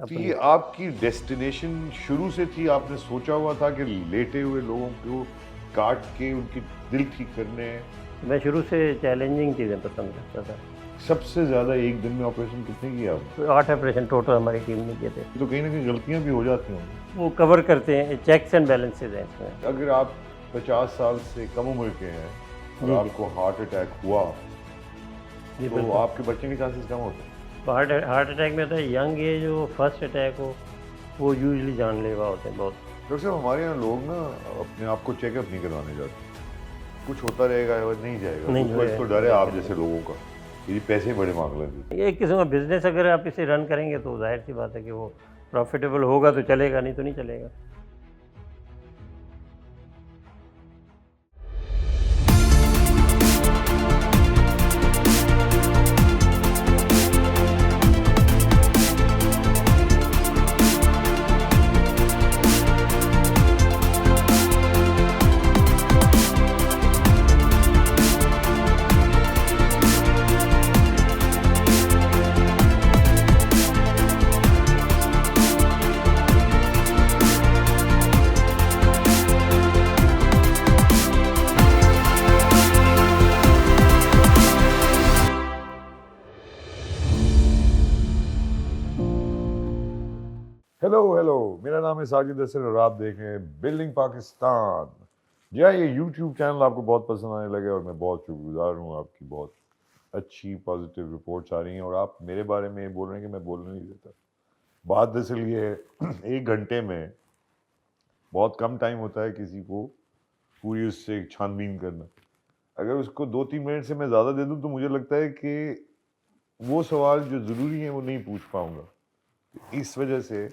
तो अपनी। ये आपकी डेस्टिनेशन शुरू से थी, आपने सोचा हुआ था कि लेटे हुए लोगों को काट के उनके दिल ठीक करने हैं? मैं शुरू से चैलेंजिंग चीज़ें पसंद करता था। सबसे ज़्यादा एक दिन में ऑपरेशन कितने किए आपने? तो 8 ऑपरेशन टोटल हमारी टीम ने किए थे। तो कहीं न कहीं गलतियाँ भी हो जाती होंगी। वो कवर करते हैं, चेक्स एंड बैलेंसेज़ हैं इसमें। अगर आप 50 साल से कम उम्र के हैं और जी, जी। आपको हार्ट अटैक हुआ, जी, तो बिल्कुल। आपके बचने के चांसेस कम होते हैं। तो हार्ट अटैक में होता है यंग एज हो, फर्स्ट अटैक हो, वो यूजुअली जानलेवा होते हैं बहुत। डॉक्टर साहब, हमारे यहाँ लोग ना अपने आप को चेकअप नहीं करवाने जाते। कुछ होता रहेगा और नहीं जाएगा। नहीं उनको एक तो डर है आप जैसे लोगों का, कि ये पैसे बड़े मांग लेंगे। ये एक किस्म का बिज़नेस अगर आप इसे रन करेंगे तो ज़ाहिर-सी बात है कि वो प्रॉफ़िटेबल होगा तो चलेगा, नहीं तो नहीं चलेगा। हेलो हेलो, मेरा नाम है साजिद असर और आप देख रहे हैं बिल्डिंग पाकिस्तान। जी हाँ, ये यूट्यूब चैनल आपको बहुत पसंद आने लगे और मैं बहुत शुक्रगुजार हूँ। आपकी बहुत अच्छी पॉजिटिव रिपोर्ट्स आ रही हैं और आप मेरे बारे में बोल रहे हैं कि मैं बोलने नहीं देता। बात दरअसल ये है, 1 घंटे में बहुत कम टाइम होता है किसी को पूरी उससे छानबीन करना। अगर उसको 2-3 मिनट से मैं ज़्यादा दे दूँ तो मुझे लगता है कि वो सवाल जो ज़रूरी है वो नहीं पूछ पाऊँगा। इस वजह से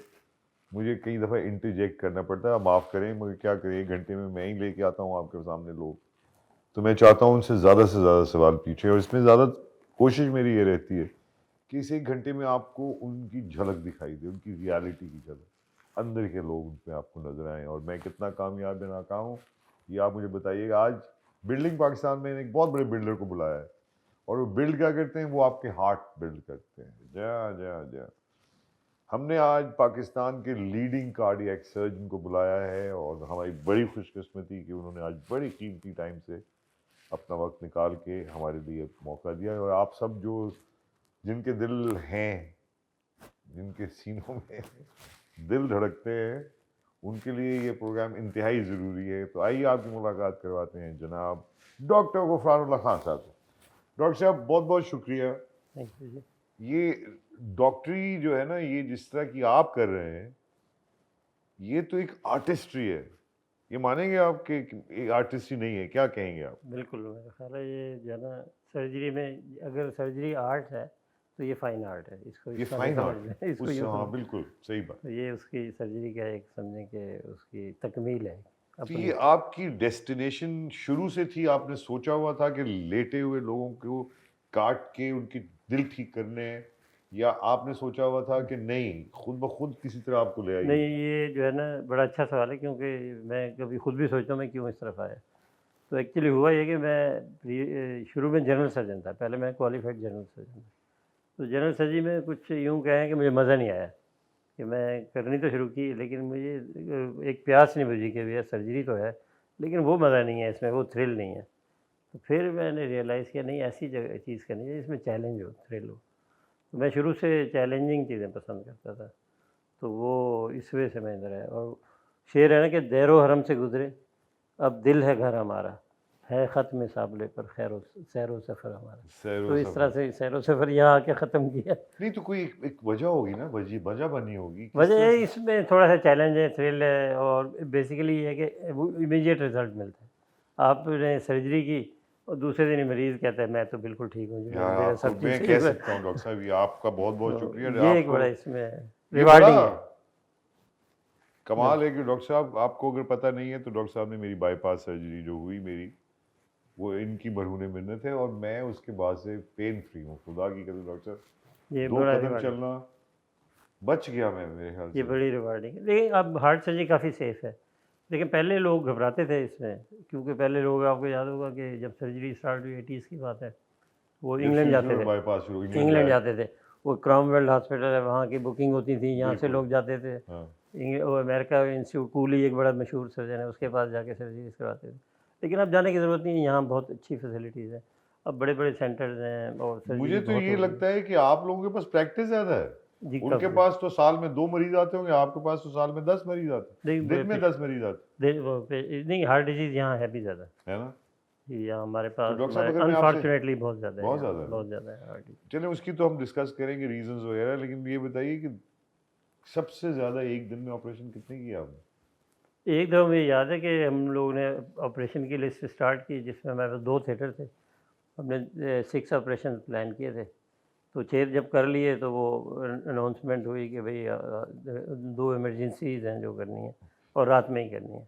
मुझे कई दफ़ा इंटरजेक्ट करना पड़ता है। आप माफ़ करें, मगर क्या करें, 1 घंटे में मैं ही लेके आता हूँ आपके सामने लोग। तो मैं चाहता हूँ उनसे ज़्यादा से ज़्यादा सवाल पूछें और इसमें ज़्यादा कोशिश मेरी ये रहती है कि इस 1 घंटे में आपको उनकी झलक दिखाई दे, उनकी रियलिटी की झलक। अंदर के लोग उन पे आपको नज़र आएँ और मैं कितना कामयाब या नाकाम हूँ, ये आप मुझे बताइएगा। आज बिल्डिंग पाकिस्तान में एक बहुत बड़े बिल्डर को बुलाया है और वो बिल्ड क्या करते हैं, वो आपके हार्ट बिल्ड करते हैं। जय हाँ, जय हाँ, जय हाँ। हमने आज पाकिस्तान के लीडिंग कार्डियक सर्जन को बुलाया है और हमारी बड़ी खुशकिस्मती कि उन्होंने आज बड़ी कीमती टाइम से अपना वक्त निकाल के हमारे लिए मौका दिया है। और आप सब जो जिनके दिल हैं, जिनके सीनों में दिल धड़कते हैं, उनके लिए ये प्रोग्राम इंतहाई ज़रूरी है। तो आइए आपकी मुलाकात करवाते हैं जनाब डॉक्टर गफरानुल्लाह खान साहब से। डॉक्टर साहब, बहुत बहुत शुक्रिया। थैंक यू जी। ये डॉक्टरी जो है ना, ये जिस तरह की आप कर रहे हैं, ये तो एक आर्टिस्ट्री है। ये मानेंगे आप कि ये आर्टिस्ट्री नहीं है? क्या कहेंगे आप? बिल्कुल, मेरा ख़्याल है ये जो है ना सर्जरी में अगर सर्जरी आर्ट है, तो ये फ़ाइन आर्ट है। इसको ये इस तरह से फाइन समझ आर्ट है। लें, इसको उस यूँ हाँ, समझ। बिल्कुल सही बात। तो ये उसकी सर्जरी का एक समझें कि उसकी तकमील है तो अपनी। ये आपकी डेस्टिनेशन शुरू से थी, आपने सोचा हुआ था कि लेटे हुए लोगों को काट के उनके दिल ठीक करने हैं, या आपने सोचा हुआ था कि नहीं, खुद ब खुद किसी तरह आपको ले नहीं, आएगी? ये जो है ना बड़ा अच्छा सवाल है क्योंकि मैं कभी खुद भी सोचता हूँ मैं क्यों इस तरफ आया। तो एक्चुअली हुआ ये कि मैं शुरू में जनरल सर्जन था, पहले मैं क्वालिफाइड जनरल सर्जन था। तो जनरल सर्जरी में कुछ यूँ कहें कि मुझे मज़ा नहीं आया कि मैं करनी तो शुरू की लेकिन मुझे एक प्यास नहीं बुझी कि भैया सर्जरी तो है, लेकिन वो मज़ा नहीं है इसमें, वो थ्रिल नहीं है। तो फिर मैंने रियलाइज़ किया नहीं ऐसी जगह चीज़ करनी चाहिए जिसमें चैलेंज हो, थ्रिल हो। तो मैं शुरू से चैलेंजिंग चीज़ें पसंद करता था। तो वो इस वजह से मैं इधर आया और शेर है ना कि दैरो हरम से गुज़रे, अब दिल है घर हमारा, है ख़त्म साबले पर खैरो सैरो सफ़र हमारा। सैरो तो इस तरह सफर। से सैरो सफ़र यहाँ आके ख़त्म किया। नहीं तो कोई एक वजह होगी ना, वजह बनी होगी किस वजह तरह ये से? इसमें थोड़ा-सा चैलेंज है, थ्रिल है और बेसिकली ये है कि वो इमीडिएट रिज़ल्ट मिलता है। आपने सर्जरी की और दूसरे दिन ही मरीज़ कहता है मैं तो बिल्कुल ठीक हूँ जी, यार, मेरा आपको सब चीज़ मैं सही कह हुआ है। सकता हूँ डॉक्टर साहब, ये आपका बहुत बहुत तो शुक्रिया। ये एक आपको बड़ा इसमें ये बड़ा रिवार्डिंग है। कमाल है कि डॉक्टर साहब, आपको अगर पता नहीं है तो डॉक्टर साहब ने मेरी बाईपास सर्जरी जो हुई मेरी, वो इनकी बरहूने मिन्नत है और मैं उसके बाद से पेन फ्री हूँ, खुदा की कसम। डॉक्टर साहब, ये 2 बड़ा कदम रिवार्डिंग चलना बच गया मैं, मेरे ख्याल ये से। बड़ी रिवार्डिंग है। लेकिन अब हार्ट सर्जरी काफ़ी सेफ़ है। लेकिन पहले लोग घबराते थे इसमें, क्योंकि पहले लोग आपको याद होगा कि जब सर्जरी स्टार्ट हुई 80s की बात है, वो जब इंग्लैंड शुरू शुरू जाते में थे। बाईपास शुरू इंग्लैंड इंग्लैंड जाए। जाते थे वो क्रॉमवेल हॉस्पिटल है, वहाँ की बुकिंग होती थी, यहाँ से बिल्कुल। लोग जाते थे। हाँ वो अमेरिका इंस्टीट्यूट कूली एक बड़ा मशहूर सर्जन है, उसके पास जाके सर्जरीज करवाते थे। लेकिन अब जाने की ज़रूरत नहीं है, यहाँ बहुत अच्छी फैसिलिटीज़ है। अब बड़े बड़े सेंटर्स हैं और मुझे सर्जरी तो बहुत ये हो गई। लगता है कि आप लोगों के पास प्रैक्टिस ज़्यादा है। जी, उनके काफ़ी। पास तो साल में 2 मरीज़ आते होंगे, आपके पास तो साल में 10 मरीज़ आते नहीं हैं। दिन में 10 मरीज़ आते नहीं, हार्ट डिजीज़ यहाँ है भी ज़्यादा। हैं, है ना? जी, यहाँ हमारे तो पास डॉक्टर साहब हमारे अगर मैं आपसे अनफॉर्चुनेटली बहुत ज़्यादा है बहुत यहाँ, ज़्यादा है। बहुत ज़्यादा है हार्ट डिजीज़। चलें उसकी तो हम डिस्कस करेंगे रीज़न्स वगैरह, लेकिन ये बताइए कि सबसे ज़्यादा एक दिन में ऑपरेशन कितने किए आपने? एक दफ़ा मुझे याद है कि हम लोगों ने ऑपरेशन की लिस्ट स्टार्ट की, जिसमें हमारे पास 2 थिएटर थे। हमने 6 ऑपरेशन प्लान किए थे। तो 6 जब कर लिए तो वो अनाउंसमेंट हुई कि भई 2 इमरजेंसीज़ हैं जो करनी है और रात में ही करनी है।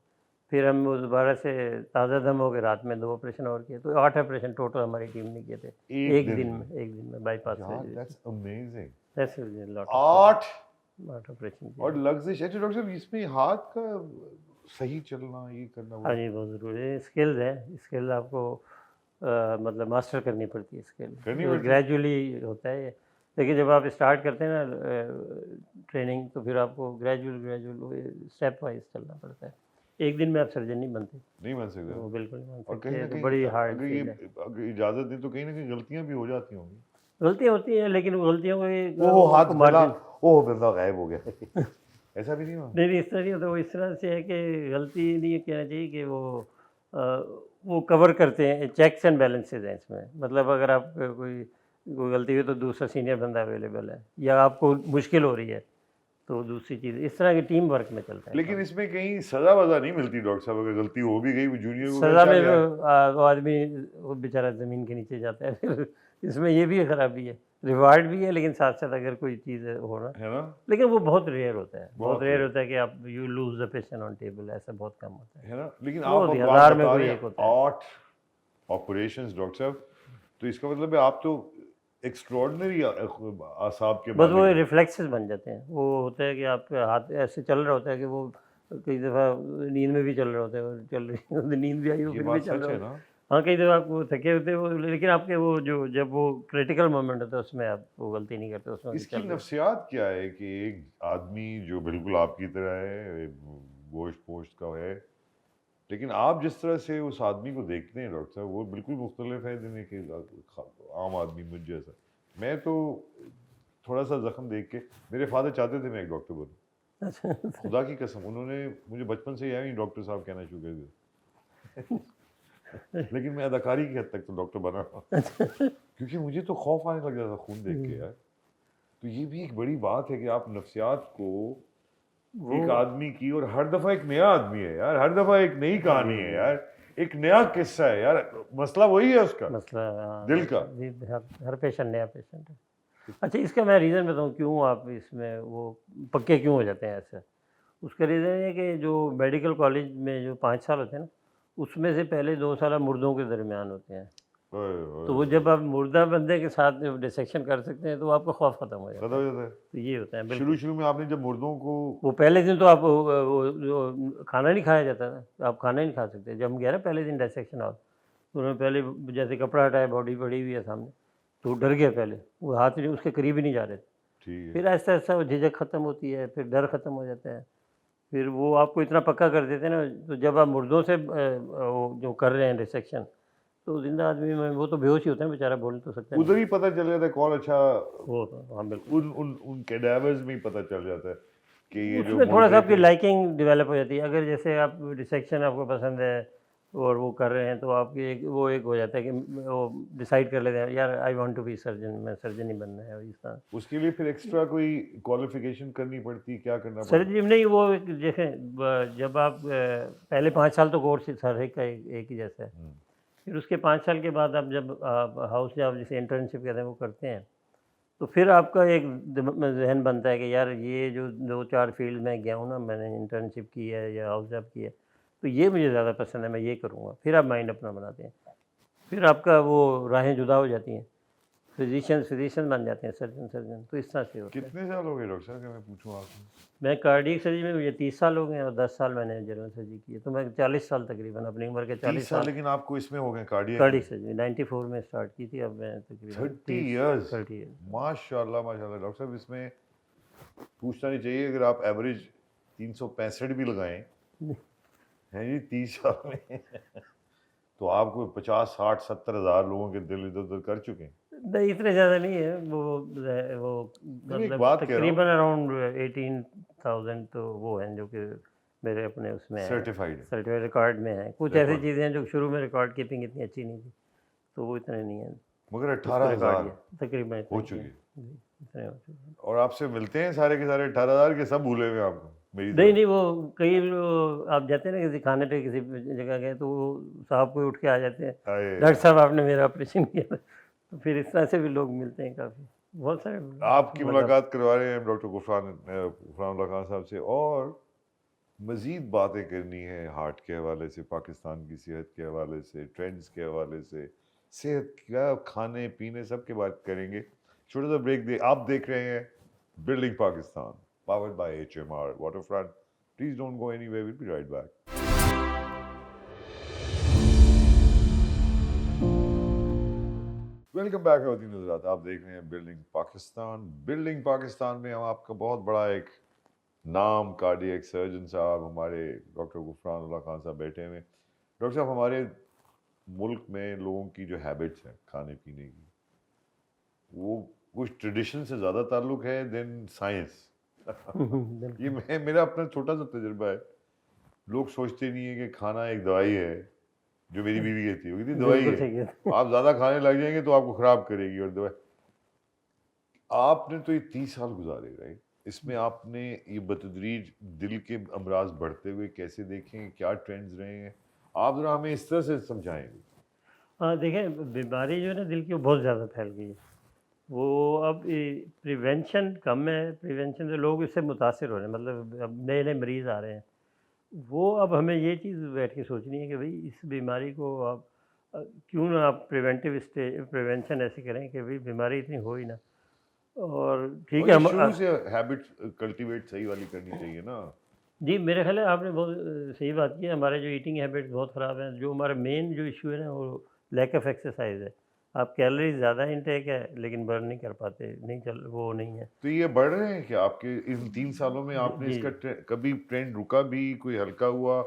फिर हम वो दोबारा से ताज़ा दम हो के रात में 2 ऑपरेशन और किए, तो 8 ऑपरेशन टोटल हमारी टीम ने किए थे। एक एक दिन दिन में? में, एक दिन में बाईपास यार सर्जरी से। That's amazing. That's a lot of 8 8 operation किए और हैं। लग्ज़िश। अच्छा डॉक्टर साहब इसमें हाथ का सही चलना, ये करना हाँ वो जी, बहुत ज़रूरी है। स्किल्स है, स्किल आपको मतलब मास्टर करनी पड़ती है स्किल। करनी पड़ती है? ग्रेजुअली होता है ये। देखिए जब आप स्टार्ट करते हैं ना ट्रेनिंग, तो फिर आपको ग्रेजुअल स्टेप वाइज़ चलना पड़ता है। एक दिन में आप सर्जन नहीं बनते, नहीं बन सकता। वो बिल्कुल नहीं बन और सकते, कहीं ये न तो कहीं बड़ी हार्ड अगर ये फील्ड है। अगर इजाज़त दें तो कहीं न कहीं गलतियाँ भी हो जाती होंगी। गलतियाँ होती हैं, लेकिन वो गलतियों को ओह! हाथ आपको गला, मार्जिन ओह! बंदा गायब हो गया। ऐसा भी नहीं हुआ? नहीं, नहीं, इस तरह नहीं होता। वो इस तरह से है कि गलती नहीं कहना चाहिए कि अ, वो कवर करते हैं, चेक्स एंड बैलेंसेस हैं इसमें। मतलब अगर आप कोई कोई गलती हुई तो दूसरा सीनियर बंदा अवेलेबल है, या आपको मुश्किल हो रही है, तो दूसरी चीज़ इस तरह की टीम वर्क में चलता है लेकिन काम। इसमें कहीं सज़ा-वज़ा नहीं मिलती डॉक्टर साहब, अगर गलती हो भी गई, वो जूनियर को कहा सज़ा में चल यार, वो आदमी वो बेचारा ज़मीन के नीचे जाता है फिर इसमें ये भी खराबी है। रिवार्ड भी है, लेकिन साथ-साथ अगर कोई चीज़ हो ना, है ना? लेकिन वो बहुत रेयर होता है। बहुत बहुत रेयर रेयर, होता है कि आप you lose the patient on table, ऐसा बहुत कम होता है। है ना? लेकिन वो आप अब आप हज़ार में बता कोई रहे एक हैं होता है। 8 ऑपरेशंस डॉक्टर साहब, तो इसका मतलब है आप तो एक्स्ट्राऑर्डिनरी असाब के बस वो मालिक हैं। रिफ्लेक्सेस बन जाते हैं। वो होता है कि आपका हाथ ऐसे चल रहा होता है कि वो कई दफ़ा नींद में भी चल रहा होता है, और चल रही होती नींद भी आई हो ये फिर भी बात चल सच रहा है होता ना? है। हाँ, कई दफ़ा आप वो थके होते हो, लेकिन आपके वो जो जब वो क्रिटिकल मोमेंट होता है उसमें आप वो गलती नहीं करते, उसमें भी इसकी चल रहे हो। नफ्सियात क्या है कि एक आदमी जो बिल्कुल आपकी तरह है, गोश्त-पोश्त का है, लेकिन आप जिस तरह से उस आदमी को देखते हैं डॉक्टर साहब, वो बिल्कुल मुख्तलिफ है जिन्हें कि आम आदमी मुझ जैसा। मैं तो थोड़ा-सा ज़ख्म देख के, मेरे फ़ादर चाहते थे मैं एक डॉक्टर बनूँ। अच्छा। खुदा की कसम उन्होंने मुझे बचपन से ही है ही डॉक्टर साहब कहना शुरू कर दिया। लेकिन मैं अदाकारी की हद तक तो डॉक्टर बना क्योंकि मुझे तो खौफ आने लग जाता था खून देख के यार। तो ये भी एक बड़ी बात है कि आप नफ्सियात को वो एक आदमी की, और हर दफ़ा एक नया आदमी है यार, हर दफ़ा एक नई कहानी है यार, एक नया किस्सा है यार, मसला वही है उसका, मसला, हाँ, दिल का। जी, हर पेशेंट नया पेशेंट है। अच्छा, इसका मैं रीज़न बताऊँ क्यों आप इसमें वो पक्के क्यों हो जाते हैं ऐसे? उसका रीज़न है कि जो मेडिकल कॉलेज में जो 5 साल होते हैं ना, उसमें से पहले 2 साल मुर्दों के दरमियान होते हैं। ओए, तो ओए, वो ओए। जब आप मुर्दा बंदे के साथ डिसेक्शन कर सकते हैं, तो आपका खौफ खत्म हो खत्म जाता हो है। जाता है। तो ये होता है बिल्कुल। शुरू-शुरू में आपने जब मुर्दों को वो पहले दिन तो आप वो जो खाना नहीं खाया जाता था, आप खाना ही नहीं खा सकते। जब हम गए ना पहले दिन डिसेक्शन हॉल, तो उन्होंने पहले जैसे कपड़ा हटाया, बॉडी पड़ी हुई है सामने, तो वो डर गया पहले, वो हाथ नहीं उसके करीब ही नहीं जा रहे थे। ठीक है, फिर आहिस्ता-आहिस्ता वो झिझक खत्म होती है, फिर डर खत्म हो जाता है। फिर वो आपको इतना पक्का कर देते हैं ना, तो जब आप मुर्दों से वो जो कर रहे हैं डिसेक्शन, तो ज़िंदा आदमी में वो तो बेहोश ही होता है बेचारा, बोल तो सकता नहीं उधर है। ही पता चल जाता है कौन अच्छा, वो तो हाँ, बिल्कुल। उन उन उन कैडावर्स में ही पता चल जाता है कि ये जो उसमें थोड़ा-सा मुर्दे आपकी थे। लाइकिंग डेवलप हो जाती है। अगर जैसे आप डिसेक्शन आपको पसंद है और वो कर रहे हैं, तो आपकी एक हो जाता है कि वो डिसाइड कर लेते हैं, यार I want to be surgeon, मैं सर्जन ही बनना है, और इस तरह। उसके लिए फिर एक्स्ट्रा कोई क्वालिफिकेशन करनी पड़ती, क्या करना पड़ता? सर्जरी में नहीं, वो एक जैसे जब आप पहले 5 साल तो कोर्स हर एक का एक ही जैसा है। हुँ, फिर उसके 5 साल के बाद आप जब आप हाउस जॉब जिसे इंटर्नशिप कहते हैं वो करते हैं, तो फिर आपका एक ज़हन बनता है कि यार ये जो 2-4 फील्ड में गया हूँ ना, मैंने इंटर्नशिप की है या हाउस जॉब की है, तो ये मुझे ज़्यादा पसंद है, मैं ये करूँगा। फिर आप माइंड अपना बनाते हैं। फिर आपका वो राहें जुदा हो जाती हैं। फिजिशियन बन जाते हैं, सर्जन, तो इस तरह से होता है। कितने साल हो गए डॉक्टर साहब, अगर मैं पूछूं आपसे? मैं कार्डियक सर्जरी में मुझे 30 साल हो गए हैं और 10 साल मैंने जनरल सर्जरी की है, तो मैं 40 साल तकरीबन अपनी उम्र के 30 40 साल, साल लेकिन आपको इसमें हो गए कार्डियक कार्डियक में? सर्जरी 94 में स्टार्ट की थी, अब मैं तकरीबन 30 इयर्स, 30 ईयर्स। माशाल्लाह माशाल्लाह। डॉक्टर साहब, इसमें पूछना नहीं चाहिए, अगर आप एवरेज 365 भी लगाएं हैं जी 30 साल में तो आपको 50 60 70 हज़ार लोगों के दिल इधर उधर कर चुके हैं। नहीं, इतने ज़्यादा नहीं है, वो नहीं, एक मतलब बात कह रहा हूँ, तकरीबन अराउंड 18,000 तो वो हैं जो कि मेरे अपने उसमें है, सर्टिफाइड है। सर्टिफाइड रिकॉर्ड में है। कुछ ऐसी रिकॉर्ड, चीज़ें हैं जो शुरू में रिकॉर्ड कीपिंग इतनी अच्छी नहीं थी, तो वो इतने नहीं है, मगर उसको 18 रिकॉर्ड हज़ार किया तकरीबन हो इतने चुके किया। हैं। जी, इतने हो चुके हैं। और आपसे मिलते हैं सारे के सारे 18 हज़ार के, सब भूले हुए हैं आपको मेरी नहीं, तरह? नहीं, वो कई आप जाते हैं ना किसी खाने पे किसी जगह गए तो वो साहब कोई उठ के आ जाते हैं, आए, डॉक्टर साहब आपने मेरा ऑपरेशन किया था। तो फिर इस तरह से भी लोग मिलते हैं काफ़ी, बहुत सारे आपकी मतलब। मुलाकात करवा रहे हैं डॉक्टर गुफरानुल्लाह खान साहब से, और मज़ीद बातें करनी है हार्ट के हवाले से, पाकिस्तान की सेहत के हवाले से, ट्रेंड्स के हवाले से, सेहत क्या, खाने पीने, सब के बात करेंगे। छोटा सा ब्रेक दे। आप देख रहे हैं building Pakistan, powered by HMR waterfront. Please don't go anywhere, will be right back. Welcome back हज़रात, आप देख रहे हैं बिल्डिंग पाकिस्तान। बिल्डिंग पाकिस्तान में हम आपका बहुत बड़ा एक नाम कार्डियक सर्जन साहब, हमारे डॉक्टर गुफरानुल्लाह खान साहब बैठे हुए हैं। डॉक्टर साहब, हमारे मुल्क में लोगों की जो हैबिट्स हैं खाने पीने की, वो कुछ ट्रेडिशन से ज़्यादा ताल्लुक है देन साइंस। ये मेरा अपना छोटा सा तजुर्बा है। लोग सोचते नहीं है कि खाना एक दवाई है, जो मेरी बीवी कहती है, वो कहती दवाई बिल्कुल है, सही है। आप ज़्यादा खाने लग जाएंगे तो आपको ख़राब करेगी। और दवाई, आपने तो ये 30 साल गुजारे, राइट? इसमें आपने ये बतदरीज दिल के अमराज बढ़ते हुए कैसे देखें, क्या ट्रेंड्स रहे हैं, आप ज़रा हमें इस तरह से समझाएंगे। हाँ, देखें बीमारी जो है ना दिल की वो बहुत ज़्यादा फैल गई है। वो अब प्रिवेंशन कम है, प्रिवेंशन से लोग इससे मुतासिर हो रहे हैं, मतलब अब नए-नए मरीज़ आ रहे हैं। वो अब हमें ये चीज़ बैठ के सोचनी है कि भई इस बीमारी को आप क्यों ना आप प्रिवेंशन ऐसे करें कि भई बीमारी इतनी हो ही ना। और ठीक और है ये हम शुरू से हैबिट्स कल्टीवेट सही वाली करनी चाहिए ना। जी, मेरे ख़्याल है आपने बहुत सही बात की है। हमारे जो ईटिंग हैबिट्स बहुत ख़राब हैं। जो हमारा मेन जो इश्यू है ना वो लैक ऑफ एक्सरसाइज़ है। आप कैलोरीज़ ज़्यादा इंटेक है लेकिन बर्न नहीं कर पाते, नहीं चल वो नहीं है। तो ये बढ़ रहे हैं क्या आपके इन 3 सालों में? आपने जी, इसका कभी ट्रेंड रुका भी, कोई हल्का हुआ,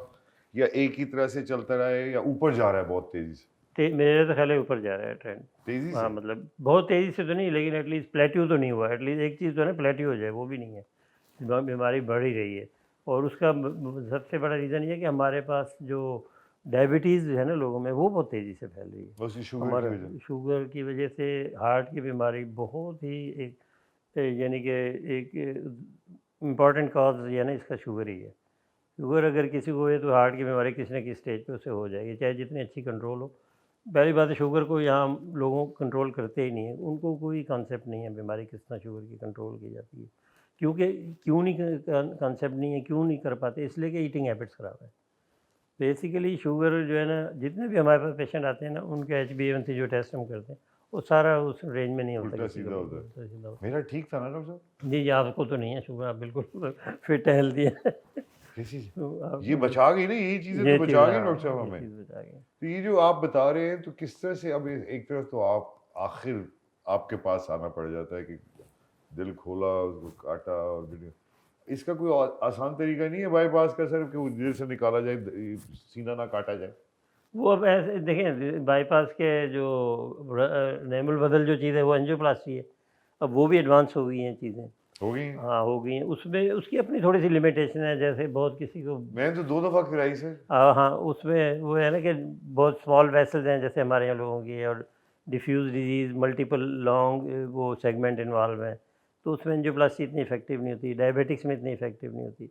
या एक ही तरह से चलता रहा है, या ऊपर जा रहा है बहुत तेजी से? मेरे तो ख़्याल है ऊपर जा रहा है ट्रेंड। तेजी हाँ, से? मतलब बहुत तेज़ी से तो नहीं लेकिन एटलीस्ट प्लेट्यू तो नहीं हुआ। एटलीस्ट एक चीज़ तो है ना प्लेट्यू हो जाए, वो भी नहीं है। बीमारी बढ़ ही रही है और उसका सबसे बड़ा रीज़न ये है कि हमारे पास जो डायबिटीज़ है ना लोगों में वो बहुत तेज़ी से फैल रही है। बस ये शुगर की हमारा वजह। शुगर की वजह से हार्ट की बीमारी बहुत ही एक यानी कि एक इम्पॉर्टेंट कॉज है ना इसका शुगर ही है। शुगर अगर किसी को है तो हार्ट की बीमारी किसी न किसी स्टेज पे उसे हो जाएगी, चाहे जितनी अच्छी कंट्रोल हो। पहली बात है शुगर को यहाँ लोगों कंट्रोल करते ही नहीं है, उनको कोई कॉन्सेप्ट नहीं है बीमारी किस तरह शुगर की कंट्रोल की जाती है। क्योंकि क्यों नहीं कॉन्सेप्ट नहीं है, क्यों नहीं कर पाते, इसलिए कि ईटिंग हैबिट्स ख़राब है। बेसिकली शुगर जो है ना जितने भी हमारे पास पेशेंट आते हैं ना उनके HbA1c जो टेस्ट हम करते हैं वो सारा उस रेंज में नहीं होता उल्टा किसी का सीधा भी, होता है। उल्टा सीधा होता मेरा ठीक था ना डॉक्टर साहब? है। जी, जी, आपको तो नहीं है शुगर, आप बिल्कुल फिट है, हेल्दी है। कैसी? तो आप ये बचा गई ना, यही चीजें ये तो चीज़, बचा गई हाँ, डॉक्टर साहब ये हमें। चीज़ बचा गई। तो ये जो आप बता रहे हैं, तो किस तरह से, अब एक तरफ तो आप आखिर आपके पास आना पड़ जाता है कि दिल खोला, उसको काटा, और फिर इसका कोई और आसान तरीका नहीं है बाईपास का सर, कि वो दिल से निकाला जाए, सीना ना काटा जाए? वो अब ऐसे देखें बाईपास के जो नैमुल बदल जो चीज़ है वो एंजियोप्लास्टी है। अब वो भी एडवांस हो गई हैं चीज़ें। हो गई हैं? हाँ, हो गई हैं। उसमें उसकी अपनी थोड़ी-सी लिमिटेशन है, जैसे बहुत किसी को मैंने तो 2 दफा कराई सर। हाँ, उसमें वो है ना कि बहुत स्मॉल वेसल्स हैं जैसे हमारे यहाँ लोगों की, और डिफ्यूज़ डिज़ीज़, मल्टीपल लॉन्ग वो सेगमेंट इन्वॉल्व हैं, तो उसमें एंजियोप्लास्टी इतनी इफ़ेक्टिव नहीं होती, डायबिटिक्स में इतनी इफ़ेक्टिव नहीं होती।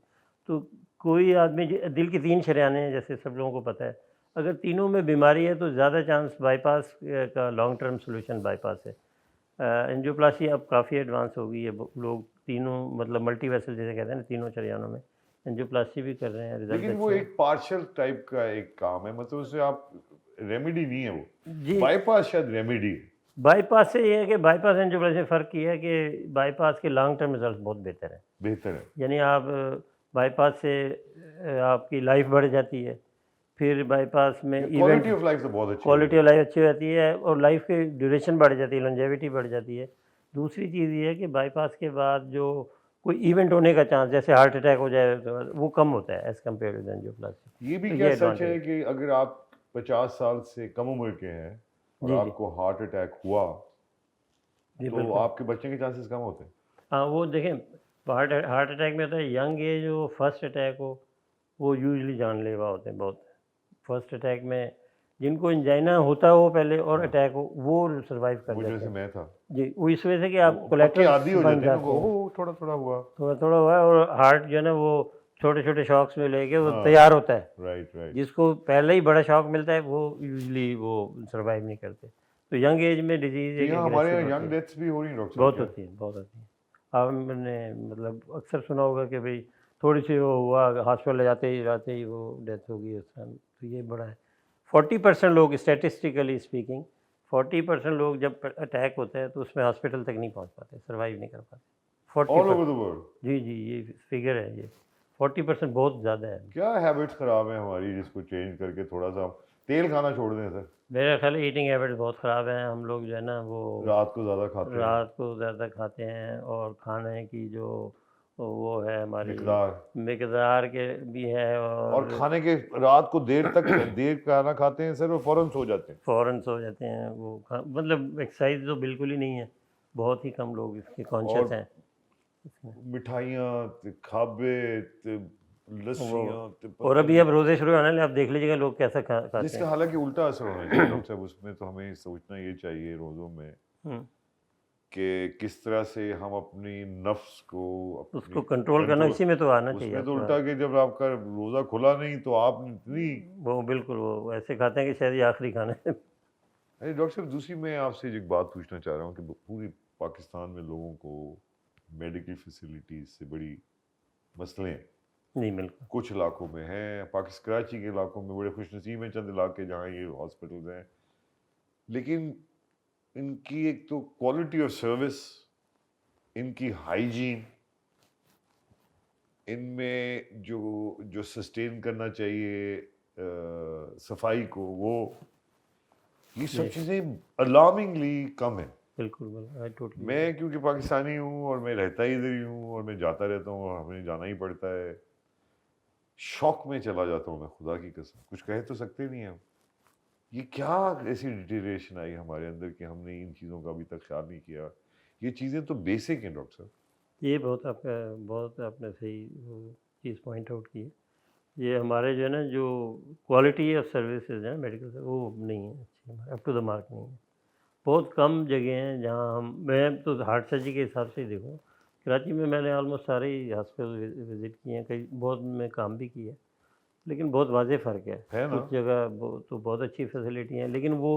तो कोई आदमी दिल की 3 शरेयानें हैं जैसे सब लोगों को पता है, अगर तीनों में बीमारी है तो ज़्यादा चांस बाईपास का लॉन्ग टर्म सॉल्यूशन बाईपास है। एंजियोप्लास्टी अब काफ़ी एडवांस हो गई है, लोग तीनों मतलब मल्टी वेसल जिसे कहते हैं ना, तीनों शरेयानों में एंजियोप्लास्टी भी कर रहे हैं, रिजल्ट लेकिन वो अच्छे हैं। एक पार्शियल टाइप का एक काम है, मतलब उससे आप रेमेडी नहीं है वो। जी, बाईपास शायद रेमेडी है। बाईपास से ये है कि बाईपास एंजियोप्लास्टी में फ़र्क ये है कि बाईपास के लॉन्ग टर्म रिज़ल्ट बहुत बेहतर हैं। बेहतर है। यानी आप बाईपास से आपकी लाइफ बढ़ जाती है। फिर बाईपास में क्वालिटी ऑफ लाइफ तो बहुत अच्छी क्वालिटी है। ऑफ लाइफ अच्छी हो जाती है और लाइफ की ड्यूरेशन बढ़ जाती है, लॉन्जेविटी बढ़ जाती है। दूसरी चीज़ ये है कि बाईपास के बाद जो कोई इवेंट होने का चांस, जैसे हार्ट अटैक हो जाए तो वो कम होता है एज़ कम्पेयर टू एंजियोप्लास्टी। ये भी तो क्या ये सच एडवांटेज है है। कि अगर आप 50 साल से कम उम्र के हैं और जी, जी। आपको हार्ट अटैक हुआ जी, तो बिल्कुल। आपके बचने के चांसेस कम होते हैं? हाँ, वो देखें, हार्ट हार्ट अटैक में होता है यंग एज हो, फर्स्ट अटैक हो, वो यूजुअली जानलेवा होते हैं बहुत। फर्स्ट अटैक में जिनको एंजाइना होता हो पहले और हाँ। अटैक हो, वो सर्वाइव कर वो जाते जैसे हैं। मैं था। जी, वो इस वजह से कि आप वो पक्के कोलैटरल्स आदी हो बन जाते हैं ना, जाते हैं। ओह थोड़ा-थोड़ा हुआ। थोड़ा-थोड़ा हुआ है और हार्ट जो है ना वो छोटे-छोटे शॉक्स में लेके वो हाँ, तैयार होता है। Right, right. जिसको पहले ही बड़ा शॉक मिलता है वो यूजुअली वो सर्वाइव नहीं करते। तो यंग एज में डिज़ीज़ तो एक यहाँ हमारे एग्रेसिव यहाँ होती यंग है। डेथ्स भी हो रही हैं डॉक्टर साहब बहुत क्या? होती है, बहुत होती है। आपने मतलब अक्सर सुना होगा कि भई थोड़ी-सी वो हुआ, हॉस्पिटल ले जाते ही वो डेथ हो गई उस टाइम, तो ये बड़ा है। 40% लोग, स्टैटिस्टिकली स्पीकिंग, 40% लोग जब अटैक होता है तो उसमें हॉस्पिटल तक नहीं पहुँच पाते, सर्वाइव नहीं कर पाते। All over 40%। The world. जी, जी, ये फिगर है ये। 40% बहुत ज़्यादा है। क्या हैबिट्स खराब हैं हमारी जिसको चेंज करके थोड़ा-सा तेल खाना छोड़ दें सर? मेरा ख़्याल है ईटिंग हैबिट्स बहुत ख़राब हैं। हम लोग जो है ना वो रात को ज़्यादा खाते हैं, रात को ज़्यादा खाते हैं और खाने की जो वो है हमारी मिकदार। मिकदार के भी है और और खाने के रात को देर तक देर खाना खाते हैं सर और फ़ौरन सो जाते हैं। फ़ौरन सो जाते हैं। वो मतलब एक्सरसाइज तो बिल्कुल ही नहीं है। बहुत ही कम लोग इसके कॉन्शियस और हैं इसमें। मिठाइयाँ, खाबे, वो लस्सियाँ, और पता अभी नहीं। अब रोज़े शुरू होने वाले हैं, आप देख लीजिएगा लोग कैसा खाते जिसका हैं। हालाँकि उल्टा असर होना चाहिए डॉक्टर साहब, उसमें तो हमें सोचना ये चाहिए रोज़ों में हुँ, कि किस तरह से हम अपनी नफ्स को अपनी उसको कंट्रोल करना कंट्रोल। इसी में तो आना चाहिए उसमें तो आपको। उल्टा कि जब आपका रोज़ा खुला नहीं तो आपने इतनी। वो बिल्कुल वो ऐसे खाते हैं कि शायद ये आखिरी खाना है। अरे डॉक्टर साहब, दूसरी मैं आपसे एक बात पूछना चाह रहा हूँ कि पूरी पाकिस्तान में लोगों को मेडिकल फैसिलिटीज़ से बड़ी मसले हैं। नहीं, बिल्कुल। कुछ इलाकों में हैं, कराची के इलाकों में बड़े खुशनसीब हैं चंद इलाके जहाँ ये हॉस्पिटल्स हैं, लेकिन इनकी एक तो क्वालिटी ऑफ सर्विस, इनकी हाइजीन, इनमें जो जो सस्टेन करना चाहिए सफाई को, वो ये सब जी, चीज़ें अलार्मिंगली कम है। बिल्कुल, बिल्कुल। आई टोटली मैं क्योंकि पाकिस्तानी हूँ और मैं रहता ही इधर ही हूँ और मैं जाता रहता हूँ और हमें जाना ही पड़ता है, शौक में चला जाता हूँ मैं, खुदा की कसम, कुछ कह तो सकते नहीं हम। ये क्या ऐसी डिटेरिएशन आई हमारे अंदर कि हमने इन चीज़ों का अभी तक ख्याल नहीं किया। ये चीज़ें तो बेसिक हैं डॉक्टर साहब। ये बहुत आपने सही वो चीज़ पॉइंट आउट की है। ये हमारे जो है ना जो क्वालिटी ऑफ सर्विसेज है मेडिकल से वो नहीं है अच्छी, अप टू द मार्क नहीं है। बहुत कम जगह हैं जहाँ मैं तो हार्ट सर्जरी के हिसाब से ही देखूँ, कराची में मैंने ऑलमोस्ट सारे ही हॉस्पिटल विज़िट किए हैं, कई बहुत में काम भी किया है, लेकिन बहुत वाज़ेह फ़र्क है। है ना? कुछ जगह तो बहुत अच्छी फैसिलिटी हैं, लेकिन वो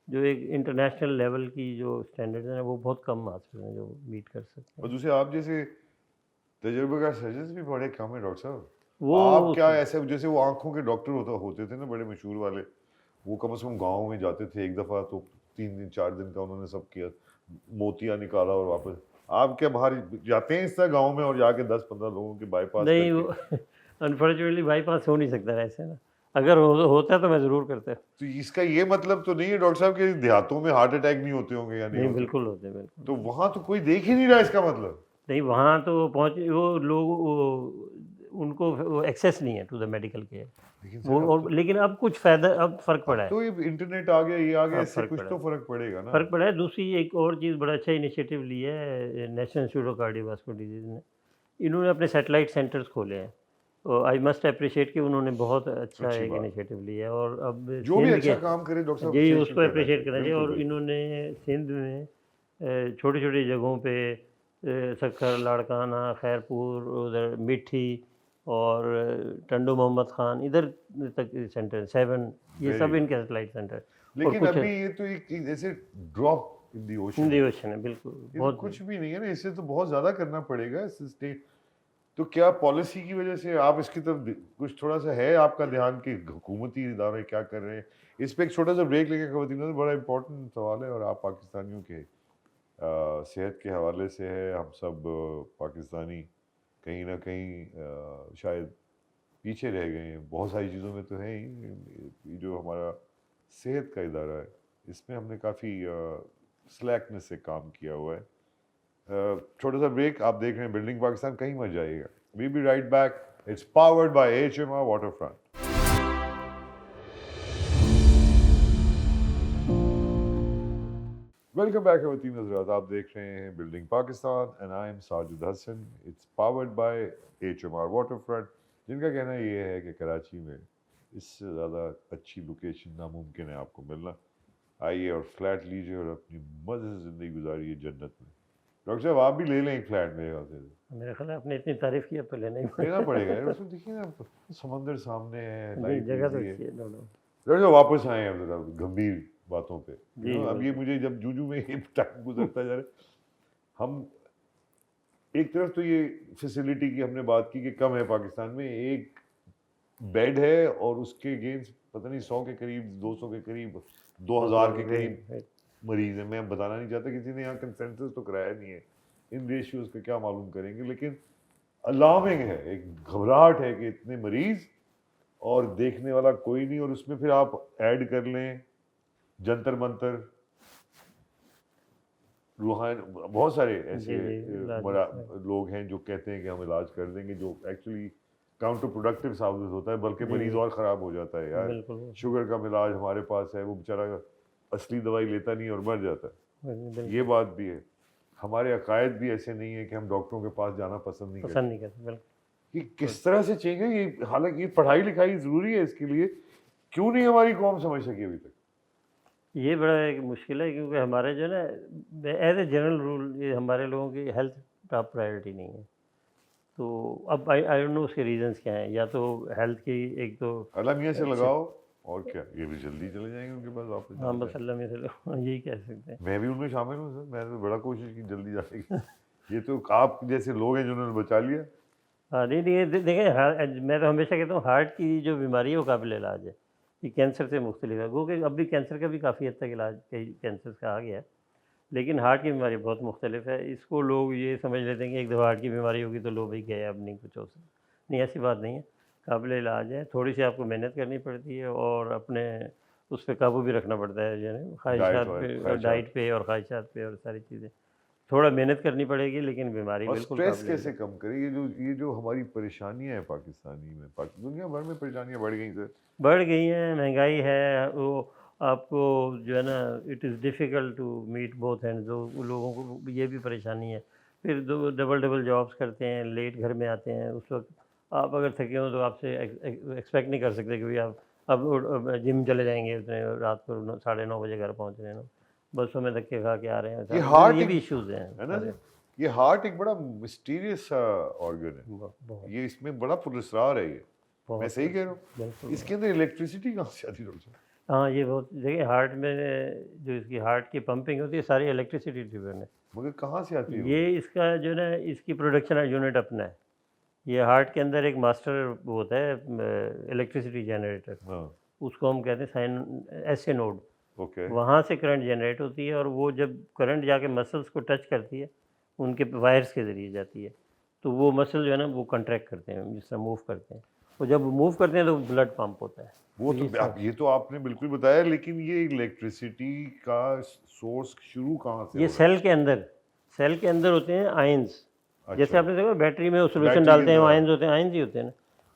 जो एक इंटरनेशनल लेवल की जो स्टैंडर्ड्स हैं वो बहुत कम हॉस्पिटल हैं जो मीट कर सकते और हैं। दूसरे आप जैसे तजुर्बेकार सर्जन्स भी बड़े कम है डॉक्टर साहब। वो आप क्या ऐसे जैसे वो आँखों के डॉक्टर होते थे ना बड़े मशहूर वाले, वो कम से कम गाँव में जाते थे एक दफ़ा तो 3 दिन 4 दिन का उन्होंने सब किया, मोतिया निकाला और वापस। आप क्या बाहर जाते हैं इस तरह गाँव में और जाके 10-15 लोगों के बाईपास नहीं करके? वो अनफॉर्चुनेटली बाईपास हो नहीं सकता वैसे ना, अगर होता तो मैं ज़रूर करता। तो इसका ये मतलब तो नहीं है डॉक्टर साहब कि देहातों में हार्ट अटैक नहीं होते होंगे या नहीं नहीं, होते? बिल्कुल होते, बिल्कुल तो होते। वहाँ तो कोई देख ही नहीं रहा इसका मतलब। नहीं, वहाँ तो पहुँचे वो लोग उनको वो एक्सेस नहीं है टू द मेडिकल केयर। लेकिन वो सर और लेकिन अब कुछ फ़ायदा अब फ़र्क पड़ा अब है। तो ये इंटरनेट आ गया, ये आ गया, अब इससे फ़र्क कुछ पड़ा तो है। फ़र्क पड़ेगा ना। फ़र्क पड़ा है। दूसरी एक और चीज़ बड़ा अच्छा इनिशिएटिव लिया है national institute of cardiovascular disease ने। इन्होंने अपने सैटेलाइट सेंटर्स खोले हैं। तो आई मस्ट एप्रिशिएट कि उन्होंने बहुत अच्छा अच्छी एक बात। इनिशिएटिव लिया है और अब जो भी सिंध के अच्छा काम करे डॉक्टर साहब जी, अप्रिशिएशन उसको करना एप्रिशिएट चाहिए। करना चाहिए बिल्कुल, और बिल्कुल। इन्होंने सिंध में छोटी-छोटी जगहों पे सक्खर, लाड़काना, खैरपुर, उधर मिट्ठी और टंडो मोहम्मद खान, इधर तक सेंटर 7 ये सब वेरी इनके सैटेलाइट सेंटर और लेकिन कुछ अभी ये तो एक जैसे drop in the ocean Hindi है। ओशन है, बिल्कुल, ये तो बहुत कुछ भी नहीं है ना, इससे तो बहुत ज़्यादा करना पड़ेगा। तो क्या पॉलिसी की वजह से आप इसकी तरफ कुछ थोड़ा सा है आपका ध्यान कि हुकूमती इदारे क्या कर रहे हैं? इस पे एक छोटा सा ब्रेक लेके खवतीन, बड़ा इंपॉर्टेंट सवाल है और आप पाकिस्तानियों के सेहत के हवाले से है। हम सब पाकिस्तानी कहीं ना कहीं शायद पीछे रह गए हैं, बहुत सारी चीज़ों में तो है ही। ये जो हमारा सेहत का इदारा है, इसमें हमने काफ़ी स्लैकनेस से काम किया हुआ है। छोटा सा ब्रेक, आप देख रहे हैं बिल्डिंग पाकिस्तान, कहीं मत जाइएगा। We be right back. It's powered by HMR waterfront. Welcome back खवातीन हज़रात, आप देख रहे हैं building Pakistan and I am Sajid Hasan. It's powered by HMR waterfront, जिनका कहना ये है कि कराची में इससे ज़्यादा अच्छी लोकेशन नामुमकिन है आपको मिलना। आइए और फ्लैट लीजिए और अपनी मज़े से ज़िंदगी गुजारिए जन्नत में। डॉक्टर साहब, आप भी ले लें एक फ्लैट मेरे ख्याल से। मेरे ख्याल है आपने इतनी तारीफ़ की अब तो लेना ही लेना पड़ेगा यार, उसमें देखिए ना, समंदर सामने है, जी, लाइफ जगह तो इजी है। अच्छी है दोनों। डॉक्टर साहब, वापस आए अब जरा गंभीर बातों पे। जी, अब ये बिल्कुल। मुझे जब जूजू में ये टाइम गुजरता जा रहा है, हम एक तरफ तो ये फैसिलिटी की हमने बात की कि कम है पाकिस्तान में, एक बेड है और उसके अगेंस्ट पता नहीं 100 के करीब, 200 के करीब, 2000 के करीब मरीज है। मैं बताना नहीं चाहता, किसी ने यहाँ कंसेंसस तो कराया नहीं है इन रेशियोज का, क्या मालूम करेंगे, लेकिन अलार्मिंग है, एक घबराहट है कि इतने मरीज और देखने वाला कोई नहीं। और उसमें फिर आप ऐड कर लें जंतर मंतर, रूहान, बहुत सारे ऐसे जी, जी, लोग हैं जो कहते हैं कि हम इलाज कर देंगे, जो एक्चुअली काउंटर प्रोडक्टिव साबित होता है, बल्कि जी, मरीज जी, और ख़राब हो जाता है यार। बिल्कुल, शुगर का इलाज हमारे पास है, वो बेचारा असली दवाई लेता नहीं और मर जाता है। बिल्कुल, ये बात भी है। हमारे अकायद भी ऐसे नहीं है कि हम डॉक्टरों के पास जाना पसंद नहीं करते। पसंद नहीं करते, बिल्कुल। कि किस तरह से चेंज है ये, हालांकि ये पढ़ाई लिखाई ज़रूरी है इसके लिए, क्यों नहीं हमारी कौम समझ सकी अभी तक? ये बड़ा एक मुश्किल है क्योंकि हमारे जो है ना एज़ ए जनरल रूल ये हमारे लोगों की हेल्थ टॉप प्रायोरिटी नहीं है। तो अब आई डोंट नो उसके रीज़न्स क्या हैं, या तो हेल्थ की एक तो अल्लाह मियाँ से अच्छा, लगाओ, और क्या, ये भी जल्दी चले जाएंगे उनके पास वापस हाँ, जान बस जाए। अल्लाह में से यही कह सकते हैं। मैं भी उनमें शामिल हूँ सर, मैंने तो बड़ा कोशिश की जल्दी जाने की। ये तो आप जैसे लोग हैं जिन्होंने बचा लिया। हाँ, नहीं, नहीं, देखिए मैं तो हमेशा कहता हूँ हार्ट की जो बीमारी है वो काबिल इलाज है। ये कैंसर से मुख्तलिफ है, क्योंकि अब भी कैंसर का भी काफ़ी हद तक इलाज कई कैंसर का आ गया है। लेकिन हार्ट की बीमारी बहुत मुख्तलिफ है। इसको लोग ये समझ लेते हैं कि एक दफ़ा हार्ट की बीमारी होगी तो लो भाई गए, अब नहीं कुछ हो सकता। नहीं, ऐसी बात नहीं है, काबिल इलाज है। थोड़ी सी आपको मेहनत करनी पड़ती है और अपने उस पे काबू भी रखना पड़ता है, जो है डाइट ख्वाहिशात और पे, ख्वाहिशात डाइट पे और ख्वाहिशात पे और सारी चीज़ें। थोड़ा मेहनत करनी पड़ेगी, लेकिन बीमारी और बिल्कुल स्ट्रेस काबिल कैसे इलाज। कम करें? ये जो हमारी परेशानियां हैं पाकिस्तानी में, दुनिया भर में परेशानियां बढ़ गई सर। बढ़ गई हैं, महंगाई है, वो आपको जो है ना it is difficult to meet both end, जो लोगों को ये भी परेशानी है। फिर दो डबल डबल जॉब्स करते हैं, लेट घर में आते हैं, उस वक़्त आप अगर थके हो तो आपसे एक्सपेक्ट नहीं कर सकते कि भई आप अब जिम चले जाएँगे उतने रात को 9 साढ़े 9 बजे घर पहुँच रहे हैं ना, बसों में धक्के खा के आ रहे हैं ये सारे, तो हार्ट ये एक, भी इश्यूज़ हैं है ना सारे। सर, ये हार्ट एक बड़ा मिस्टीरियस ऑर्गन बहुत, है। ये इसमें बड़ा पुरस्कार है ये। मैं बहुत, सही कह रहा हूँ? बिल्कुल। इसके अंदर इलेक्ट्रिसिटी कहाँ से आती है डॉक्टर साहब? हाँ, ये बहुत देखिए हार्ट में जो इसकी हार्ट की पंपिंग होती है सारी इलेक्ट्रिसिटी ड्रिवन है। मगर कहाँ से आती है वो? ये इसका जो है ना इसकी प्रोडक्शन यूनिट अपना है। ये हार्ट के अंदर एक मास्टर वो होता है इलेक्ट्रिसिटी जनरेटर, हाँ, उसको हम कहते हैं साइन एसए नोड। ओके। वहाँ से करंट जनरेट होती है और वो जब करंट जाके मसल्स को टच करती है, उनके वायर्स के ज़रिए जाती है। तो वो मसल जो है ना वो कॉन्ट्रैक्ट करते हैं, जिस तरह मूव करते हैं। तो जब मूव करते हैं तो ब्लड पंप होता है। वो तो तो आप, ये तो आपने बिल्कुल बताया, लेकिन ये इलेक्ट्रिसिटी का सोर्स शुरू कहाँ से ये हो रहा सेल के अंदर होते हैं आयंस। है? जैसे अच्छा, आपने देखा बैटरी में वो सॉल्यूशन बैटरी के डालते हैं, वो अंदर आयंस होते हैं, आयंस ही होते हैं ना।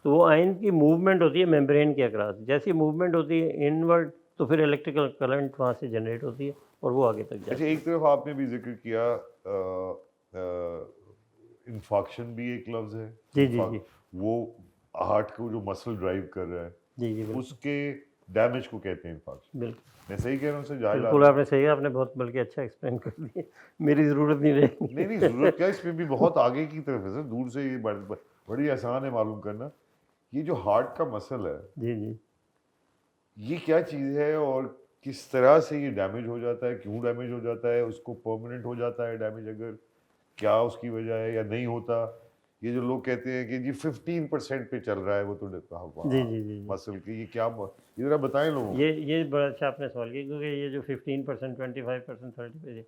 तो वो आयन की मूवमेंट होती है मेम्ब्रेन के अक्रॉस। जैसी मूवमेंट होती है इनवर्ड, तो फिर इलेक्ट्रिकल करंट वहाँ से जनरेट होती है और वो आगे तक अच्छा, जाती है। एक तरफ आपने भी जिक्र किया, इन्फॉक्शन भी एक लफ्ज़ है। जी, जी, इन्फॉक जी। वो हार्ट को जो मसल ड्राइव कर रहा है, जी, जी, बिल्कुल, उसके डैमेज को कहते हैं इन्फॉक्शन। बिल्कुल। मैं सही कह रहा हूँ सर, जाहिल बिल्कुल, आदमी? आपने सही कहा, आपने बहुत बल्कि अच्छा एक्सप्लेन कर दिया। मेरी ज़रूरत नहीं नहीं नहीं, रहेगी। ज़रूरत क्या, इसमें भी बहुत आगे की तरफ है सर, दूर से ये बड़ी आसान है मालूम करना। ये जो हार्ट का मसल है, जी, जी। ये क्या चीज़ है और किस तरह से ये डैमेज हो जाता है, क्यों डैमेज हो जाता है, उसको परमानेंट हो जाता है डैमेज अगर, क्या उसकी वजह है या नहीं होता, ये जो लोग कहते हैं कि जी 15% पे चल रहा है वो तो जी जी जी जी मसल की, ये क्या ये जरा बताएं लोगों को। ये बड़ा अच्छा आपने सवाल किया, क्योंकि ये जो 15%, 25%, 30%,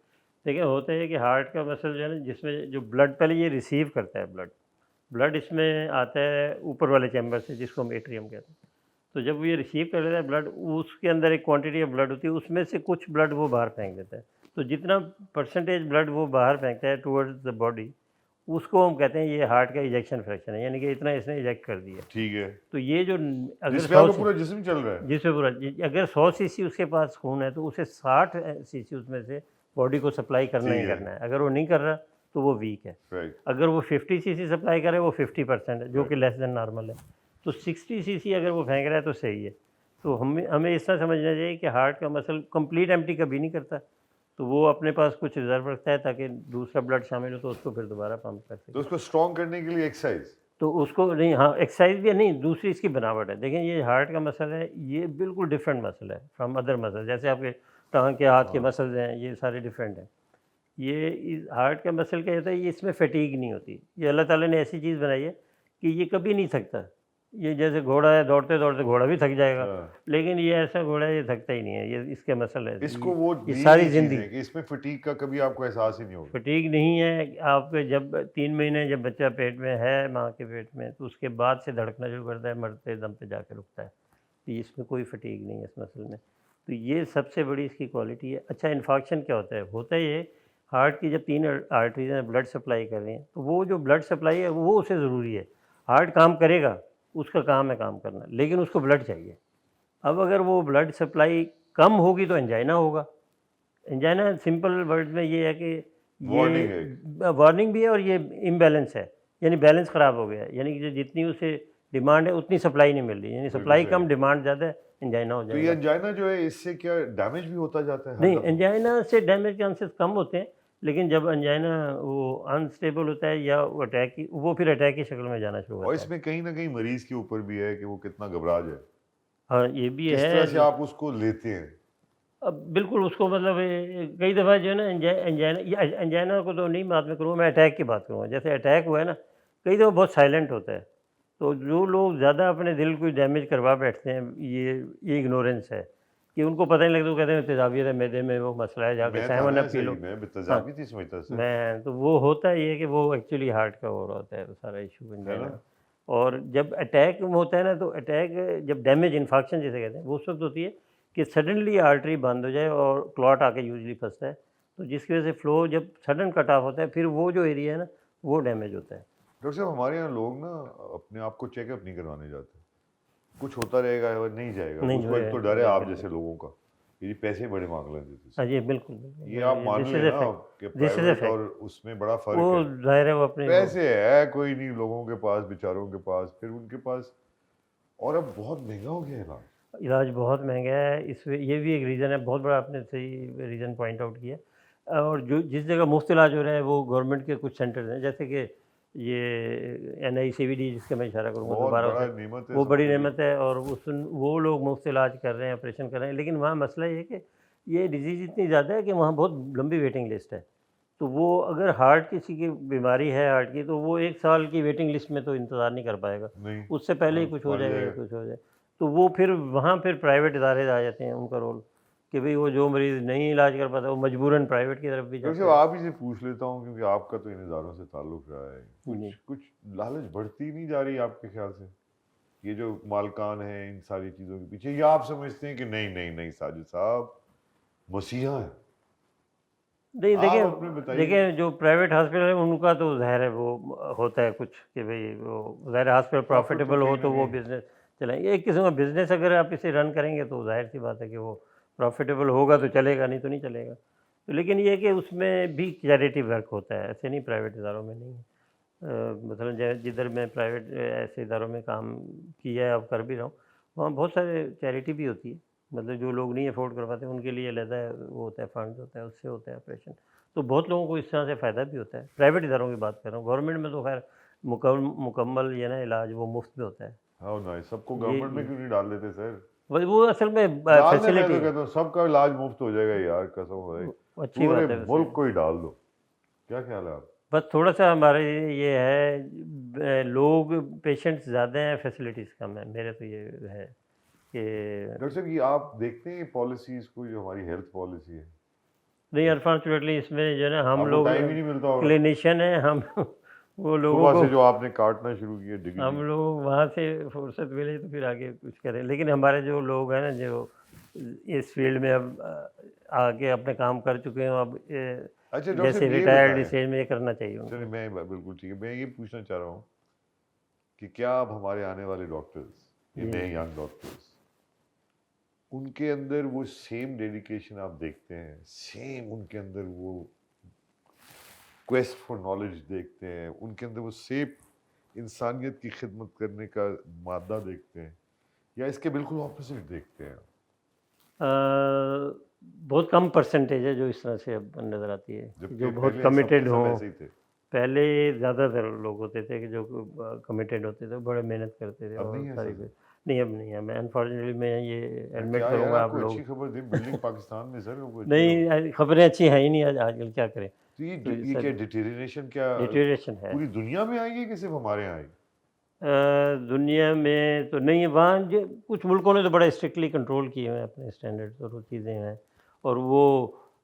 देखिए होता है कि हार्ट का मसल जो है ना, जिसमें जो ब्लड पहले ये रिसीव करता है, ब्लड ब्लड इसमें आता है ऊपर वाले चैम्बर से, जिसको हम एट्रियम कहते हैं। तो जब ये रिसीव कर लेता है ब्लड, उसके अंदर एक क्वांटिटी ऑफ ब्लड होती है, उसमें से कुछ ब्लड वो बाहर फेंक देता है। तो जितना परसेंटेज ब्लड वो बाहर फेंकता है टुवर्ड्स द बॉडी, उसको हम कहते हैं ये हार्ट का इजेक्शन फ्रैक्शन है, यानी कि इतना इसने इजेक्ट कर दिया। ठीक है, तो ये जो अगर जिसमें 100 आपका पूरा जिस्म चल रहा है। जिसमें पूरा अगर 100 सीसी उसके पास खून है, तो उसे 60 सीसी उसमें से बॉडी को सप्लाई करना ही ठीक है। करना है। अगर वो नहीं कर रहा तो वो वीक है। राइट, अगर वो 50 सीसी सप्लाई करे, वो 50% है, जो कि लेस देन नॉर्मल है। तो 60 सीसी अगर वो फेंक रहा है तो सही है। तो हमें हमें इस तरह समझना चाहिए कि हार्ट का मसल कंप्लीट एम्प्टी कभी नहीं करता, तो वो अपने पास कुछ रिजर्व रखता है ताकि दूसरा ब्लड शामिल हो तो उसको फिर दोबारा पंप कर सके। तो उसको स्ट्रॉन्ग करने के लिए एक्सरसाइज। तो उसको नहीं, हाँ एक्सरसाइज भी है, नहीं दूसरी इसकी बनावट है। देखें ये हार्ट का मसल है, ये बिल्कुल डिफरेंट मसल है फ्रॉम अदर मसल। जैसे आपके टांग के हाथ के मसल्स हैं, ये सारे डिफरेंट हैं। ये इस हार्ट का मसल क्या होता है, ये इसमें फटीग नहीं होती। ये अल्लाह ताला ने ऐसी चीज़ बनाई है कि ये कभी नहीं थकता। ये जैसे घोड़ा है, दौड़ते दौड़ते घोड़ा भी थक जाएगा, लेकिन ये ऐसा घोड़ा है, ये थकता ही नहीं है। ये इसके मसल है, इसको वो ये दी सारी हुई चीज़ ज़िंदगी है कि इसमें फटीग का कभी आपको एहसास ही नहीं होगा। फटीग नहीं है। आप जब 3 महीने जब बच्चा पेट में है, माँ के पेट में, तो उसके बाद से धड़कना शुरू करता है, मरते दम पे जाके रुकता है। तो इसमें कोई फटीग नहीं है इस मसल में। तो ये सबसे बड़ी इसकी क्वालिटी है। अच्छा, इन्फेक्शन क्या होता है? होता ये हार्ट की जब 3 आर्टरीज हैं ब्लड सप्लाई कर रही हैं, तो वो जो ब्लड सप्लाई है वो उसे ज़रूरी है। हार्ट काम करेगा, उसका काम है काम करना, लेकिन उसको ब्लड चाहिए। अब अगर वो ब्लड सप्लाई कम होगी तो एंजाइना होगा। एंजाइना सिंपल वर्ड में ये है कि वार्निंग है। ये वार्निंग भी है और ये इम्बैलेंस है, यानी बैलेंस ख़राब हो गया है। यानी कि जितनी उसे डिमांड है उतनी सप्लाई नहीं मिल रही, यानी सप्लाई कम डिमांड ज़्यादा है, एंजाइना हो तो ये जाएगा। एंजाइना जो है इससे क्या डैमेज भी होता जाता है हर नहीं, दफा? एंजाइना से डैमेज के चांसेस कम होते हैं, लेकिन जब एंजाइना वो अनस्टेबल होता है या वो फिर अटैक की शक्ल में जाना शुरू और होता है। इसमें कहीं ना कहीं मरीज के ऊपर भी है कि वो कितना घबरा जाए, हाँ, ये भी किस है। तरह से आप उसको लेते हैं। अब बिल्कुल उसको मतलब कई दफ़ा जो है ना एंजाइना को तो नहीं बात में करूँगा, मैं अटैक की बात करूँगा। जैसे अटैक हुआ है ना, कई दफ़ा बहुत साइलेंट होता है। तो जो लोग ज़्यादा अपने दिल को डैमेज करवा बैठते हैं, ये इग्नोरेंस है कि उनको पता नहीं लगता। वो कहते हैं तेज़ाबियत है, मैदे में वो मसला है, जाके मैं था सहमन ना अब पी ऐसे लो। ही, मैं हाँ, तेजाबी थी समझता सर, मैं तो वो होता ही है कि वो एक्चुअली हार्ट का हो रहा होता है वो सारा इशू है एंजाइना। ना। और जब अटैक होता है ना, तो अटैक जब डैमेज इन्फेक्शन जिसे कहते हैं, वो उस वक्त होती है कि सडनली आर्टरी बंद हो जाए और क्लॉट आके यूजली फंसता है। तो जिसकी वजह से फ्लो जब सडन कट ऑफ होता है, फिर वो जो एरिया है ना, वो डैमेज होता है। डॉक्टर साहब हमारे यहाँ लोग ना अपने आप को चेकअप नहीं करवाने जाते, कुछ होता रहेगा और नहीं जाएगा, नहीं उसको एक तो डर है आप बिल्कुल। जैसे लोगों का, ये पैसे बड़े मांग लेते थे हाँ सर। जी, बिल्कुल बिल्कुल। ये आप मान दिस लें इज़ ए ना कि fact, this is a private और फैक्ट। उसमें बड़ा फर्क वो है। ज़ाहिर है वो अपने पैसे है कोई नहीं लोगों के पास, बेचारों के पास, फिर उनके पास, और अब बहुत महंगा हो गया है ना। इलाज बहुत महंगा है। ये भी एक रीज़न है, बहुत बड़ा आपने सही रीज़न पॉइंट आउट किया। और जो जिस जगह मुफ्त इलाज हो रहा है वो गवर्नमेंट के कुछ सेंटर्स हैं, जैसे कि ये NICVD जिसका मैं इशारा करूँगा बहुत दोबारा बड़ा उसे, नेमत है वो बड़ी सबके लिए। नेमत है। और वो लोग मुफ्त इलाज कर रहे हैं, ऑपरेशन कर रहे हैं, लेकिन वहाँ मसला ये है कि ये डिज़ीज़ इतनी ज़्यादा है कि वहाँ बहुत लंबी वेटिंग लिस्ट है। तो वो अगर हार्ट किसी की बीमारी है हार्ट की, तो वो 1 साल की वेटिंग लिस्ट में तो इंतज़ार नहीं कर पाएगा। नहीं, उससे पहले ही हाँ, कुछ हो मर जाएगा या जाएगा। कुछ हो जाए। तो वो फिर वहाँ फिर प्राइवेट इदारे आ जाते हैं, उनका रोल कि भई वो जो मरीज़ नहीं इलाज कर पाता, वो मजबूरन प्राइवेट की तरफ भी डॉक्टर जाता साहब है। आप ही से पूछ लेता हूँ क्योंकि आपका तो इन इदारों से ताल्लुक रहा है, जी। कुछ लालच बढ़ती नहीं जा रही आपके ख्याल से, ये जो मालकान हैं इन सारी चीज़ों के पीछे, या आप समझते हैं कि नहीं नहीं नहीं साजिद साहब मसीहा है। नहीं, आप अपने बताइए। देखिए जो प्राइवेट हॉस्पिटल है उनका तो ज़ाहिर है वो होता है कुछ कि भई वो ज़ाहिर है हॉस्पिटल प्रॉफिट तो प्रॉफिटेबल हो कहीं ना तो वो कहीं। बिज़नेस चलाएँगे। एक किस्म का बिज़नेस अगर आप इसे रन करेंगे तो ज़ाहिर-सी बात है कि वो प्रॉफिटेबल होगा तो चलेगा, नहीं तो नहीं चलेगा। तो लेकिन ये है कि उसमें भी चैरिटी वर्क होता है, ऐसे नहीं प्राइवेट इदारों में नहीं है। मसलन जिधर मैं प्राइवेट ऐसे इदारों में काम किया है, अब कर भी रहा हूँ, वहाँ बहुत सारे चैरिटी भी होती है। मतलब जो लोग नहीं अफोर्ड कर पाते उनके लिए अलहदा वो होता है, फंड होता है, उससे होता है ऑपरेशन। तो बहुत लोगों को इस तरह से फ़ायदा भी होता है। प्राइवेट इदारों की बात कर रहा हूँ, गवर्नमेंट में तो खैर मुकम्मल ये ना इलाज वो मुफ्त में होता है। हाँ नाइस, सबको ये गवर्नमेंट में क्यों नहीं डाल देते सर। वो असल में डाल दे, मैं फैसिलिटी तो है। कहता हूँ सबका इलाज मुफ्त हो जाएगा यार, कसम है, अच्छी पूरे बात है वैसे। मुल्क को ही डाल दो। क्या ख्याल है आप? बस थोड़ा-सा हमारे ये है लोग पेशेंट्स ज़्यादा हैं, फैसिलिटीज़ कम है। मेरा तो ये है कि डॉक्टर साहब ये आप देखते हैं पॉलिसीज़ को जो हमारी हेल्थ पॉलिसी है? नहीं, अनफॉर्चुनेटली इसमें जो है ना हम आपको लोग टाइम ही नहीं मिलता होगा। क्लिनिशियन हैं हम वो लोगों सुबह को से जो आपने काटना शुरू किया हम डिग्री। लोग वहाँ से फुर्सत मिले तो फिर आगे कुछ करें। लेकिन हमारे जो लोग हैं ना जो इस फील्ड में अब आके अपने काम कर चुके हैं अब अच्छा डॉक्टर जैसे साहब ये रिटायर्ड बताएं, स्टेज में ये करना चाहिए उनको। चलिए मैं बिल्कुल ठीक है, मैं ये पूछना चाह रहा हूँ कि क्या अब हमारे आने वाले डॉक्टर्स, ये जी, नए जी। यंग डॉक्टर्स, उनके अंदर वो सेम डेडिकेशन आप देखते हैं, सेम उनके अंदर वो क्वेस्ट फॉर नॉलेज देखते हैं, उनके अंदर वो सेम इंसानियत की खिदमत करने का मादा देखते हैं, या इसके बिल्कुल ऑपोजिट देखते हैं? अ, बहुत कम परसेंटेज है जो इस तरह से अब नज़र आती है, कि जबकि जो बहुत पहले सबके कमिटेड सब हों। ऐसे ही थे। पहले ज़्यादातर लोग होते थे कि जो कमिटेड होते थे, बड़े मेहनत करते थे अब और नहीं है सारी ऐसा सर। नहीं अब नहीं है। मैं अनफॉर्चुनेटली मैं ये यार एडमिट क्या यार, करूँगा आप आपको अच्छी लोग खबर दी बिल्डिंग पाकिस्तान में सर, आपको अच्छी खबर। नहीं खबरें अच्छी हैं ही नहीं आज आजकल क्या करें? तो तो ये क्या सर डिटेरियरेशन क्या डिटेरिएशन है। पूरी दुनिया में आई है कि सिर्फ हमारे यहाँ आई? दुनिया में तो नहीं है, वहाँ जो कुछ मुल्कों ने तो बड़ा स्ट्रिक्टली कंट्रोल किए हुए हैं अपने स्टैंडर्ड्स और वो चीज़ें हैं और वो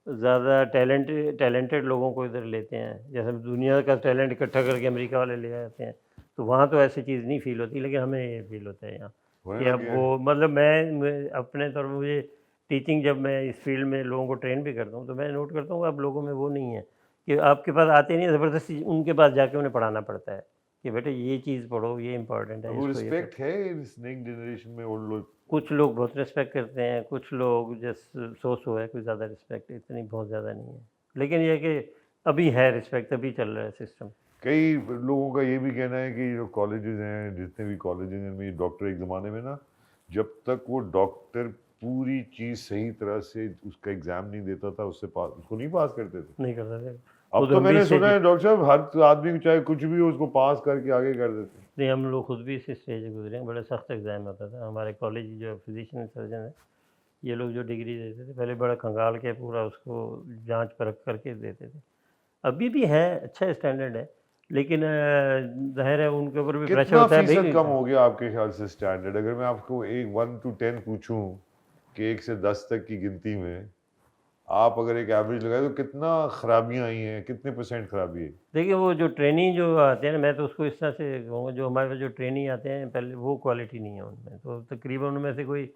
ज़्यादा टैलेंटेड लोगों को इधर लेते हैं। जैसे दुनिया का टैलेंट इकट्ठा करके अमेरिका वाले ले आते हैं, तो वहाँ तो ऐसी चीज़ नहीं फ़ील होती, लेकिन हमें ये फ़ील होता है यहाँ होने कि लग अब गया है। वो मतलब मैं अपने तौर पर मुझे टीचिंग जब मैं इस फील्ड में लोगों को ट्रेन भी करता हूँ, तो मैं नोट करता हूँ अब लोगों में वो नहीं है कि आपके पास आते नहीं, ज़बरदस्ती उनके पास जाके उन्हें पढ़ाना पड़ता है। कि बेटे ये चीज़ पढ़ो, ये इम्पोर्टेंट अब है, वो इसको ये रिस्पेक्ट करो। है इस नई जनरेशन में ओल्ड लोग? कुछ लोग बहुत रिस्पेक्ट करते हैं, कुछ लोग जस्ट सो है, कोई ज़्यादा रिस्पेक्ट इतनी बहुत ज़्यादा नहीं है। लेकिन ये है कि अभी है रिस्पेक्ट, अभी चल रहा है सिस्टम। कई लोगों का ये भी कहना है कि जो कॉलेजेस हैं, जितने भी कॉलेजेस हैं में डॉक्टर एक ज़माने में ना, जब तक वो डॉक्टर पूरी चीज़ सही तरह से उसका एग्ज़ाम नहीं देता था, उससे पास उसको नहीं पास करते थे। नहीं कर सकते। अब खुद तो हम भी मैंने इससे सुना है डॉक्टर साहब हर आदमी को चाहे कुछ भी हो उसको पास करके आगे कर देते हैं। नहीं, हम लोग खुद भी इसी स्टेज से गुज़रे हैं, बड़ा सख्त एग्ज़ाम होता था। हमारे कॉलेज जो फिज़िशियन सर्जन है, ये लोग जो डिग्री देते थे, पहले बड़ा खंगाल के पूरा उसको जाँच परख करके देते थे। अभी भी है, अच्छा स्टैंडर्ड है, लेकिन ज़ाहिर है उनके ऊपर भी प्रेशर कितना होता है फ़ीसद भई। कम हो गया आपके ख़्याल से स्टैंडर्ड? अगर मैं आपको एक 1 टू 10 पूछूँ कि 1 से 10 तक की गिनती में आप अगर एक एवरेज लगाएँ तो कितना खराबियाँ आई हैं? कितने परसेंट खराबी है? देखिए वो जो ट्रेनी जो आते हैं ना, मैं तो उसको इस तरह से कहूँगा, जो हमारे पास जो ट्रेनी आते हैं पहले वो क्वालिटी नहीं है उनमें। तो तकरीबन उनमें से कोई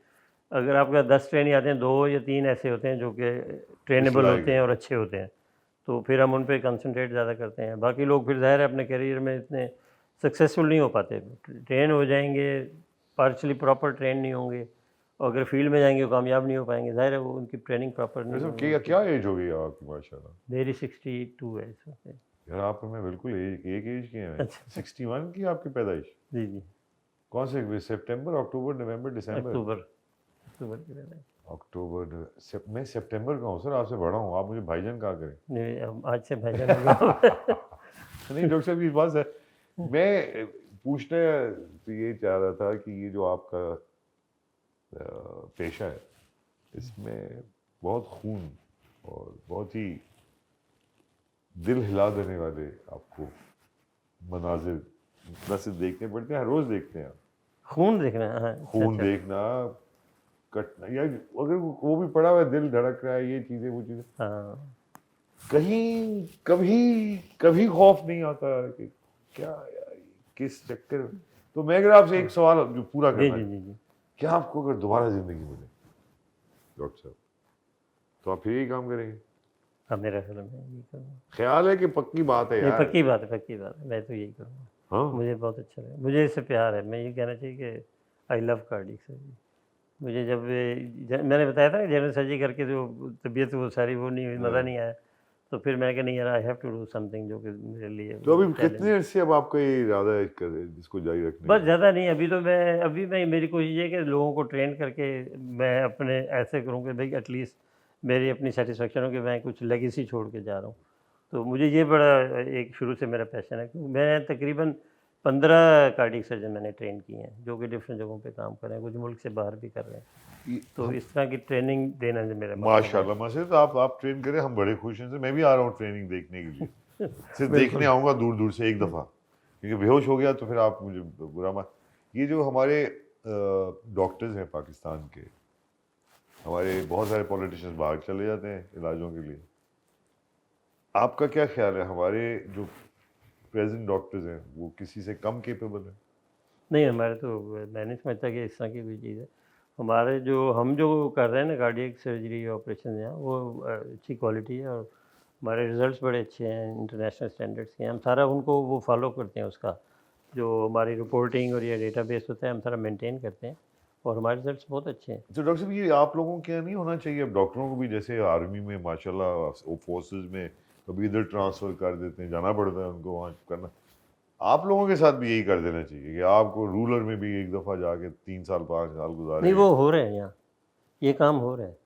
अगर आपके पास 10 ट्रेनी आते हैं, 2 या 3 ऐसे होते हैं जो कि इस ट्रेनेबल लायक होते हैं है। और अच्छे होते हैं। तो फिर हम उन पे कंसंट्रेट ज़्यादा करते हैं। बाकी लोग फिर ज़ाहिर है अपने करियर में इतने सक्सेसफुल नहीं हो पाते। ट्रेन हो जाएँगे, पार्शियली प्रॉपर ट्रेन नहीं होंगे और अगर फील्ड में जाएँगे वो कामयाब नहीं हो पाएँगे। ज़ाहिर है वो उनकी ट्रेनिंग प्रॉपर नहीं वैसे होगी क्या उनकी। क्या एज हो गई है आपकी माशाल्लाह? मेरी 62 है इस वक़्त। यार आप और मैं बिल्कुल एक एज के हैं। अच्छा। 61 की आपकी पैदाइश? जी, जी। कौन से सितंबर, अक्टूबर, नवंबर, दिसंबर? अक्टूबर की मैंने। मैं सितंबर का हूँ सर, आपसे बड़ा हूँ, आप मुझे भाईजान कहा करें। नहीं, अब आज से भाईजान हो गया। नहीं डॉक्टर साहब ये बात है, मैं पूछना तो ये चाह रहा था कि ये जो आपका पेशा है, इसमें बहुत खून और बहुत ही दिल हिला देने वाले आपको मनाजिर न सिर्फ देखने पड़ते हैं, हर रोज़ देखते हैं आप। खून देखना है, हाँ, अच्छा, खून अच्छा। देखना, कटना, या अगर वो भी पड़ा हुआ है, दिल धड़क रहा है, ये चीज़ें वो चीज़ें, हाँ। कहीं कभी कभी खौफ नहीं आता कि क्या यार किस चक्कर में। तो मैं अगर आपसे एक सवाल जो पूरा जी, करना जी, है, जी, जी। क्या आपको अगर दोबारा ज़िंदगी मिले डॉक्टर साहब, तो आप फिर यही काम करेंगे? हाँ, मेरा ख़्याल है मैं यही करूँगा। ख्याल है कि पक्की बात है नहीं, यार? पक्की बात है, पक्की बात है। मैं तो यही करूँगा। हाँ। मुझे बहुत अच्छा लगा। मुझे इससे प्यार है। मैं ये कहना चाहिए कि आई लव कार्डियक सर्जरी। मुझे जब मैंने बताया था जनरल सर्जरी करके जो तबीयत वो सारी वो नहीं हुई, मज़ा हाँ। नहीं आया। तो फिर मैंने कहा नहीं यार, I have to do something जो कि मेरे लिए तो वो अभी चैलेंज। कितने अरसे अब आपका ये इरादा है इसको जारी रखने बस का? ज़्यादा नहीं, अभी मैं मेरी कोशिश ये है कि लोगों को ट्रेन करके मैं अपने ऐसे करूँ कि भाई एटलीस्ट मेरी अपनी सेटिस्फेक्शन हो कि मैं कुछ लेगेसी छोड़ के जा रहा हूँ। तो मुझे ये बड़ा एक शुरू से मेरा पैशन है, क्योंकि मैं तकरीबन 15 कार्डियक सर्जन मैंने ट्रेन किए हैं, जो कि डिफरेंट जगहों पे काम कर रहे हैं, कुछ मुल्क से बाहर भी कर रहे हैं। तो हम इस तरह की ट्रेनिंग देना जो मेरा मकसद है। माशाल्लाह माशाल्लाह, तो आप ट्रेन करें, हम बड़े खुश हैं सर, मैं भी आ रहा हूँ ट्रेनिंग देखने के लिए। सिर्फ देखने आऊँगा दूर दूर से एक दफ़ा, क्योंकि बेहोश हो गया तो फिर आप मुझे बुरा मत। ये जो हमारे डॉक्टर्स हैं पाकिस्तान के, हमारे बहुत सारे पॉलिटिशियंस बाहर चले जाते हैं इलाजों के लिए, आपका क्या ख्याल है हमारे जो प्रेजेंट डॉक्टर्स हैं वो किसी से कम केपेबल हैं? नहीं, हमारे तो मैं नहीं समझता कि इस तरह की कोई चीज़ है। हमारे जो हम जो कर रहे हैं ना कार्डियक सर्जरी ऑपरेशन यहाँ, वो अच्छी क्वालिटी है और हमारे रिज़ल्ट्स बड़े अच्छे हैं, इंटरनेशनल स्टैंडर्ड्स के हैं। हम सारा उनको वो फ़ॉलो करते हैं उसका, जो हमारी रिपोर्टिंग और ये डेटाबेस होता है, हम सारा मेंटेन करते हैं और हमारे रिज़ल्ट्स बहुत अच्छे हैं। तो डॉक्टर साहब ये आप लोगों के यहाँ नहीं होना चाहिए? अब डॉक्टरों को भी जैसे आर्मी में माशाल्लाह फोर्सेस में कभी इधर ट्रांसफ़र कर देते हैं, जाना पड़ता है उनको वहाँ करना। आप लोगों के साथ भी यही कर देना चाहिए कि आपको रूरल में भी एक दफ़ा जाके 3 साल 5 साल गुजारे। नहीं, वो हो रहे हैं यहाँ, ये काम हो रहा है।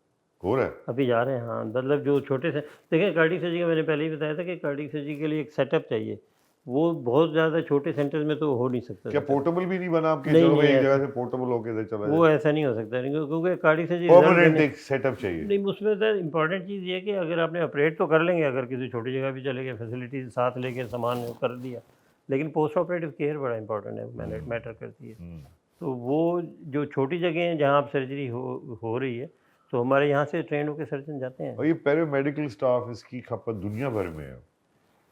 हो रहा है? अभी जा रहे हैं, हाँ, मतलब जो छोटे से देखिए कार्डियक सर्जरी का मैंने पहले ही बताया था कि कार्डियक सर्जरी के लिए एक सेटअप चाहिए। वो बहुत ज़्यादा छोटे सेंटर्स में तो हो नहीं सकता क्या सेटअप। पोर्टेबल भी नहीं बना आपके? नहीं, चलो नहीं भाई एक ऐसा जगह से पोर्टेबल होके इधर चला वो जाए। ऐसा नहीं हो सकता क्योंकि कार्डियक सर्जरी रिज़ल्ट परमानेंट देने एक सेटअप चाहिए। नहीं, उसमें तो इम्पोर्टेंट चीज़ ये है कि अगर आपने ऑपरेट तो कर लेंगे, अगर किसी छोटी जगह भी चले गए, फैसिलिटीज़ साथ लेके सामान कर दिया, लेकिन पोस्ट ऑपरेटिव केयर बड़ा इंपॉर्टेंट है, मैटर करती है। तो वो जो छोटी जगह हैं जहाँ आप सर्जरी हो रही है, तो हमारे यहाँ से ट्रेन होकर सर्जन जाते हैं। और ये पैरामेडिकल स्टाफ इसकी खपत दुनिया भर में है।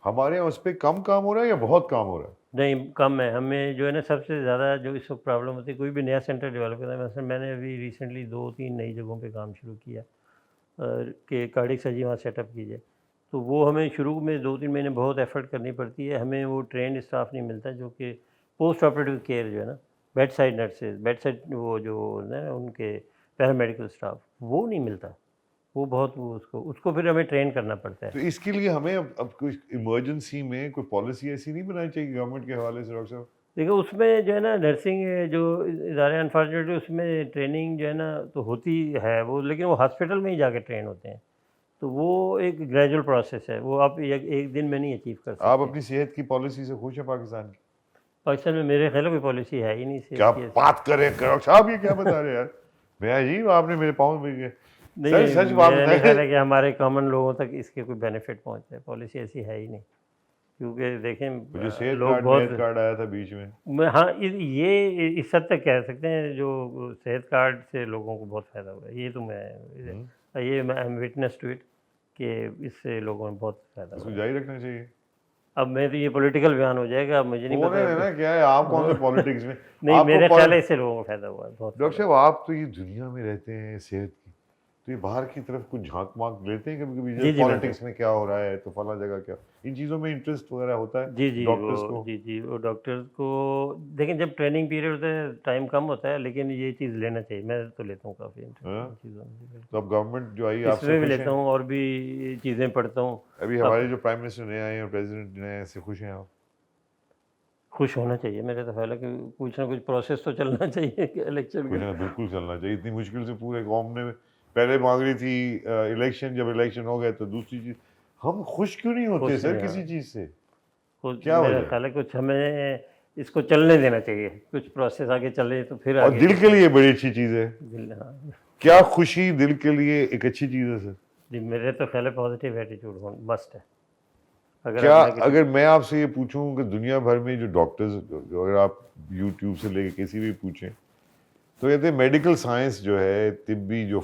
हमारे यहाँ उस पे कम काम हो रहा है या बहुत काम हो रहा है? नहीं, कम है। हमें जो है ना सबसे ज़्यादा जो इस वक्त प्रॉब्लम होती है, कोई भी नया सेंटर डेवलप करता है, वैसे मैंने अभी रिसेंटली 2-3 नई जगहों पे काम शुरू किया कि कार्डियक सर्जरी वहाँ सेटअप की जाए। तो वो हमें शुरू में 2-3 महीने बहुत एफ़र्ट करनी पड़ती है, हमें वो ट्रेन्ड स्टाफ नहीं मिलता जो कि पोस्ट ऑपरेटिव केयर जो है ना, bed side nurses, bed side वो जो होते हैं ना उनके पैरामेडिकल स्टाफ, वो नहीं मिलता। वो बहुत वो उसको फिर हमें ट्रेन करना पड़ता है। तो इसके लिए हमें अब कोई इमरजेंसी में कोई पॉलिसी ऐसी नहीं बनानी चाहिए गवर्नमेंट के हवाले से डॉक्टर साहब? देखिए, उसमें जो है ना नर्सिंग जो इदारे अनफॉर्चुनेटली उसमें ट्रेनिंग जो है ना तो होती है वो, लेकिन वो हॉस्पिटल में ही जाके ट्रेन होते हैं। तो वो एक ग्रेजुअल प्रोसेस है, वो आप एक दिन में नहीं अचीव कर आप सकते। अपनी सेहत की पॉलिसी से खुश हैं पाकिस्तान की? पाकिस्तान में मेरे ख्याल में कोई पॉलिसी है ही नहीं क्या सेहत की ऐसी। बात कर रहे हैं डॉक्टर साहब, ये क्या बता रहे हैं यार? मैं अजीब, आपने मेरे पाँव में गए। नहीं, सच बात मेरा नहीं ख्याल है बताइए। कि हमारे कॉमन लोगों तक इसके कोई बेनिफिट पहुँचे। पॉलिसी ऐसी है ही नहीं, क्योंकि देखें वो जो सेहत लोग कार्ड बहुत मेहत कार्ड आया था बीच में, हाँ, ये इस हद तक कह सकते हैं जो सेहत कार्ड से लोगों को बहुत फ़ायदा हुआ है। ये तो मैं I am witness to it कि इससे लोगों में बहुत फ़ायदा इसको हुआ है। जारी रखना चाहिए। अब मैं तो ये पॉलिटिकल बयान हो जाएगा, अब मुझे नहीं होने पता। देना, क्या है, आप कौन से पॉलिटिक्स में? नहीं, आपको मेरे ख्याल है इससे लोगों को फ़ायदा हुआ है, बहुत डॉक्टर फ़ायदा। साहब आप तो ये दुनिया में रहते हैं सेहत की, तो ये बाहर की तरफ कुछ झांक माक लेते हैं कभी कभी, जी, जैसे जी, पॉलिटिक्स में क्या हो रहा है तो फला जगह क्या, इन चीज़ों में इंटरेस्ट वगैरह होता है जी, जी, डॉक्टर्स को? वो डॉक्टर्स को देखें, जब ट्रेनिंग पीरियड होता है टाइम कम होता है, लेकिन ये चीज़ लेना चाहिए। मैं तो लेता हूँ काफ़ी इंटरेस्ट हाँ? इन चीज़ों में। बिल्कुल। तो अब गवर्नमेंट जो आई आपसे इसमें भी खुश लेता हैं? हूँ और भी चीज़ें पढ़ता हूँ। अभी अब हमारे जो प्राइम मिनिस्टर नए आए हैं, प्रेसिडेंट नए आए हैं, इससे खुश हैं आप? खुश होना चाहिए, मेरे तो ख्याल है कि कुछ ना कुछ प्रोसेस तो चलना चाहिए कि इलेक्शन कुछ का। ना बिल्कुल चलना चाहिए। इतनी मुश्किल से पूरे कौम ने पहले मांग रही थी इलेक्शन, जब इलेक्शन हो गए तो दूसरी चीज़। हम खुश क्यों नहीं होते खुश सर नहीं, किसी हाँ। चीज़ से? कुछ क्या मेरा वजह है? ख्याल है कुछ हमें इसको चलने देना चाहिए, कुछ प्रोसेस आगे चले तो फिर और आगे दिल के लिए बड़ी अच्छी चीज़ है। हाँ। क्या खुशी दिल के लिए एक अच्छी चीज़ है सर? जी, मेरे तो ख्याल है पॉजिटिव एटीट्यूड हो मस्ट है। अगर क्या, आप नेगेटिव अगर मैं आपसे ये पूछूं कि दुनिया भर में जो डॉक्टर्स, अगर आप यूट्यूब से लेके किसी भी पूछें, तो कहते हैं मेडिकल साइंस जो है, तिब्बी जो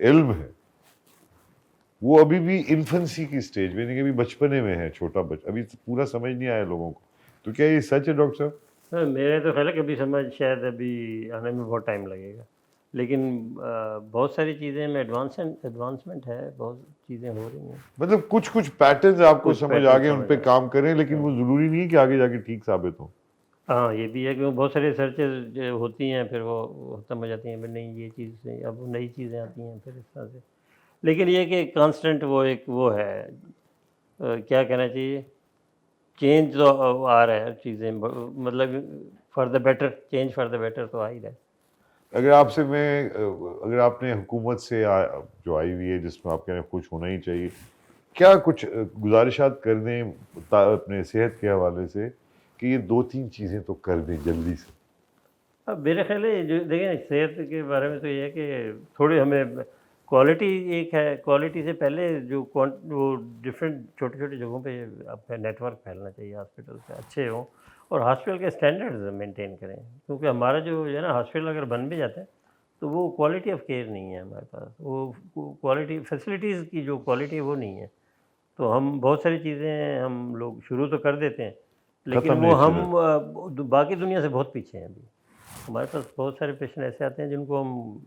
इल्म है, वो अभी भी इन्फेंसी की स्टेज में, यानी कि अभी बचपने में है, छोटा अभी पूरा समझ नहीं आया लोगों को। तो क्या ये सच है डॉक्टर साहब? हाँ, मेरे तो ख्याल है कभी समझ शायद अभी आने में बहुत टाइम लगेगा, लेकिन बहुत सारी चीज़ें में एडवांसमेंट है, बहुत चीज़ें हो रही हैं। मतलब कुछ कुछ पैटर्न्स आपको कुछ समझ आ पैटर्न गए, उन समझ पे आ काम करें, लेकिन वो जरूरी नहीं है कि आगे जाके ठीक साबित हो। हाँ, ये भी है कि वो बहुत सारी रिसर्चेज़ जो होती हैं, फिर वो ख़त्म हो जाती हैं, फिर नहीं ये चीज़ से अब नई चीज़ें आती हैं फिर इस तरह से। लेकिन ये कि कांस्टेंट वो एक वो है क्या कहना चाहिए, चेंज तो आ रहा है चीज़ें मतलब for the better, change for the better तो आ ही रहा है। अगर आपसे मैं अगर आपने हुकूमत से जो आई हुई है, जिसमें आप कह रहे हैं खुश होना ही चाहिए, क्या कुछ गुजारिशात कर दें अपने सेहत के हवाले से कि ये 2-3 चीज़ें तो कर दें जल्दी से? अब मेरे ख्याल है जो देखें सेहत के बारे में तो ये है कि थोड़ी हमें क्वालिटी एक है, क्वालिटी से पहले जो वो डिफरेंट छोटे-छोटे जगहों पे आपका नेटवर्क फैलना चाहिए हॉस्पिटल के अच्छे हों और हॉस्पिटल के स्टैंडर्ड्स मेंटेन करें। क्योंकि हमारा जो है ना हॉस्पिटल अगर बन भी जाता है, तो वो क्वालिटी ऑफ केयर नहीं है हमारे पास। वो क्वालिटी फैसिलिटीज़ की जो क्वालिटी है वो नहीं है। तो हम बहुत सारी चीज़ें हम लोग शुरू तो कर देते हैं, लेकिन खत्म वो नहीं हम बाकी दुनिया से बहुत पीछे हैं अभी। हमारे पास बहुत सारे पेशेंट ऐसे आते हैं जिनको हम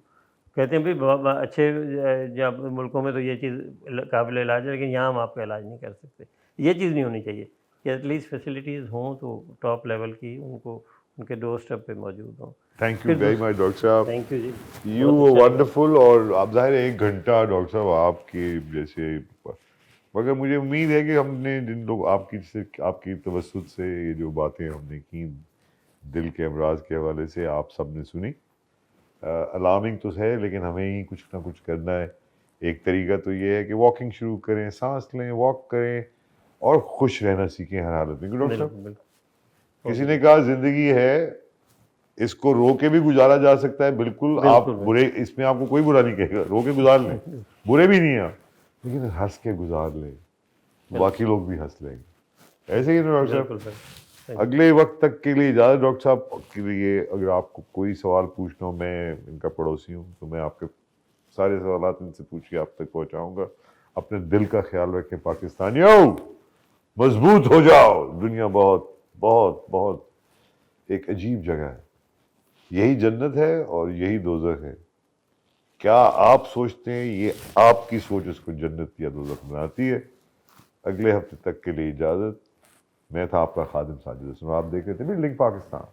कहते हैं भाई अच्छे जब मुल्कों में तो ये चीज़ काबिल इलाज है, लेकिन यहाँ हम आपका इलाज नहीं कर सकते। ये चीज़ नहीं होनी चाहिए कि एटलीस्ट फैसिलिटीज़ हों तो टॉप लेवल की उनको उनके डोर स्टेप पे मौजूद हों। Thank you very much doctor साहब, थैंक यू जी। यू बहुत अच्छा लगा। वंडरफुल। और अब ज़ाहिर है 1 घंटा डॉक्टर साहब आपके जैसे, मगर मुझे उम्मीद है कि हमने जिन लोग आपकी तवज्जुह से ये जो बातें हमने की दिल के अमराज के हवाले से आप सब ने सुनी। अलार्मिंग तो है, लेकिन हमें ही कुछ ना कुछ करना है। एक तरीका तो ये है कि वॉकिंग शुरू करें, सांस लें, वॉक करें और खुश रहना सीखें हर हालत में। डॉक्टर साहब, बिल्कुल, किसी ने कहा जिंदगी है, इसको रो के भी गुजारा जा सकता है। बिल्कुल, आप बिल्कुल, बुरे, इसमें आपको कोई बुरा नहीं कहेगा, रो के गुजार लें, बुरे भी नहीं आप, लेकिन हंस के गुजार लें, बाकी लोग भी हंस लेंगे। ऐसे ही ना डॉक्टर साहब। बिल्कुल सर। अगले वक्त तक के लिए इजाज़त डॉक्टर साहब के लिए। अगर आपको कोई सवाल पूछना हो, मैं इनका पड़ोसी हूँ, तो मैं आपके सारे सवाल इनसे पूछ के आप तक पहुँचाऊँगा। अपने दिल का ख्याल रखें पाकिस्तानियों, मजबूत हो जाओ। दुनिया बहुत बहुत बहुत एक अजीब जगह है, यही जन्नत है और यही दोज़ख है। क्या आप सोचते हैं ये आपकी सोच उसको जन्नत या दोज़ख बनाती है? अगले हफ्ते तक के लिए इजाज़त। मैं था आपका खादिम साजिद हसन, आप देख रहे थे बिल्डिंग पाकिस्तान।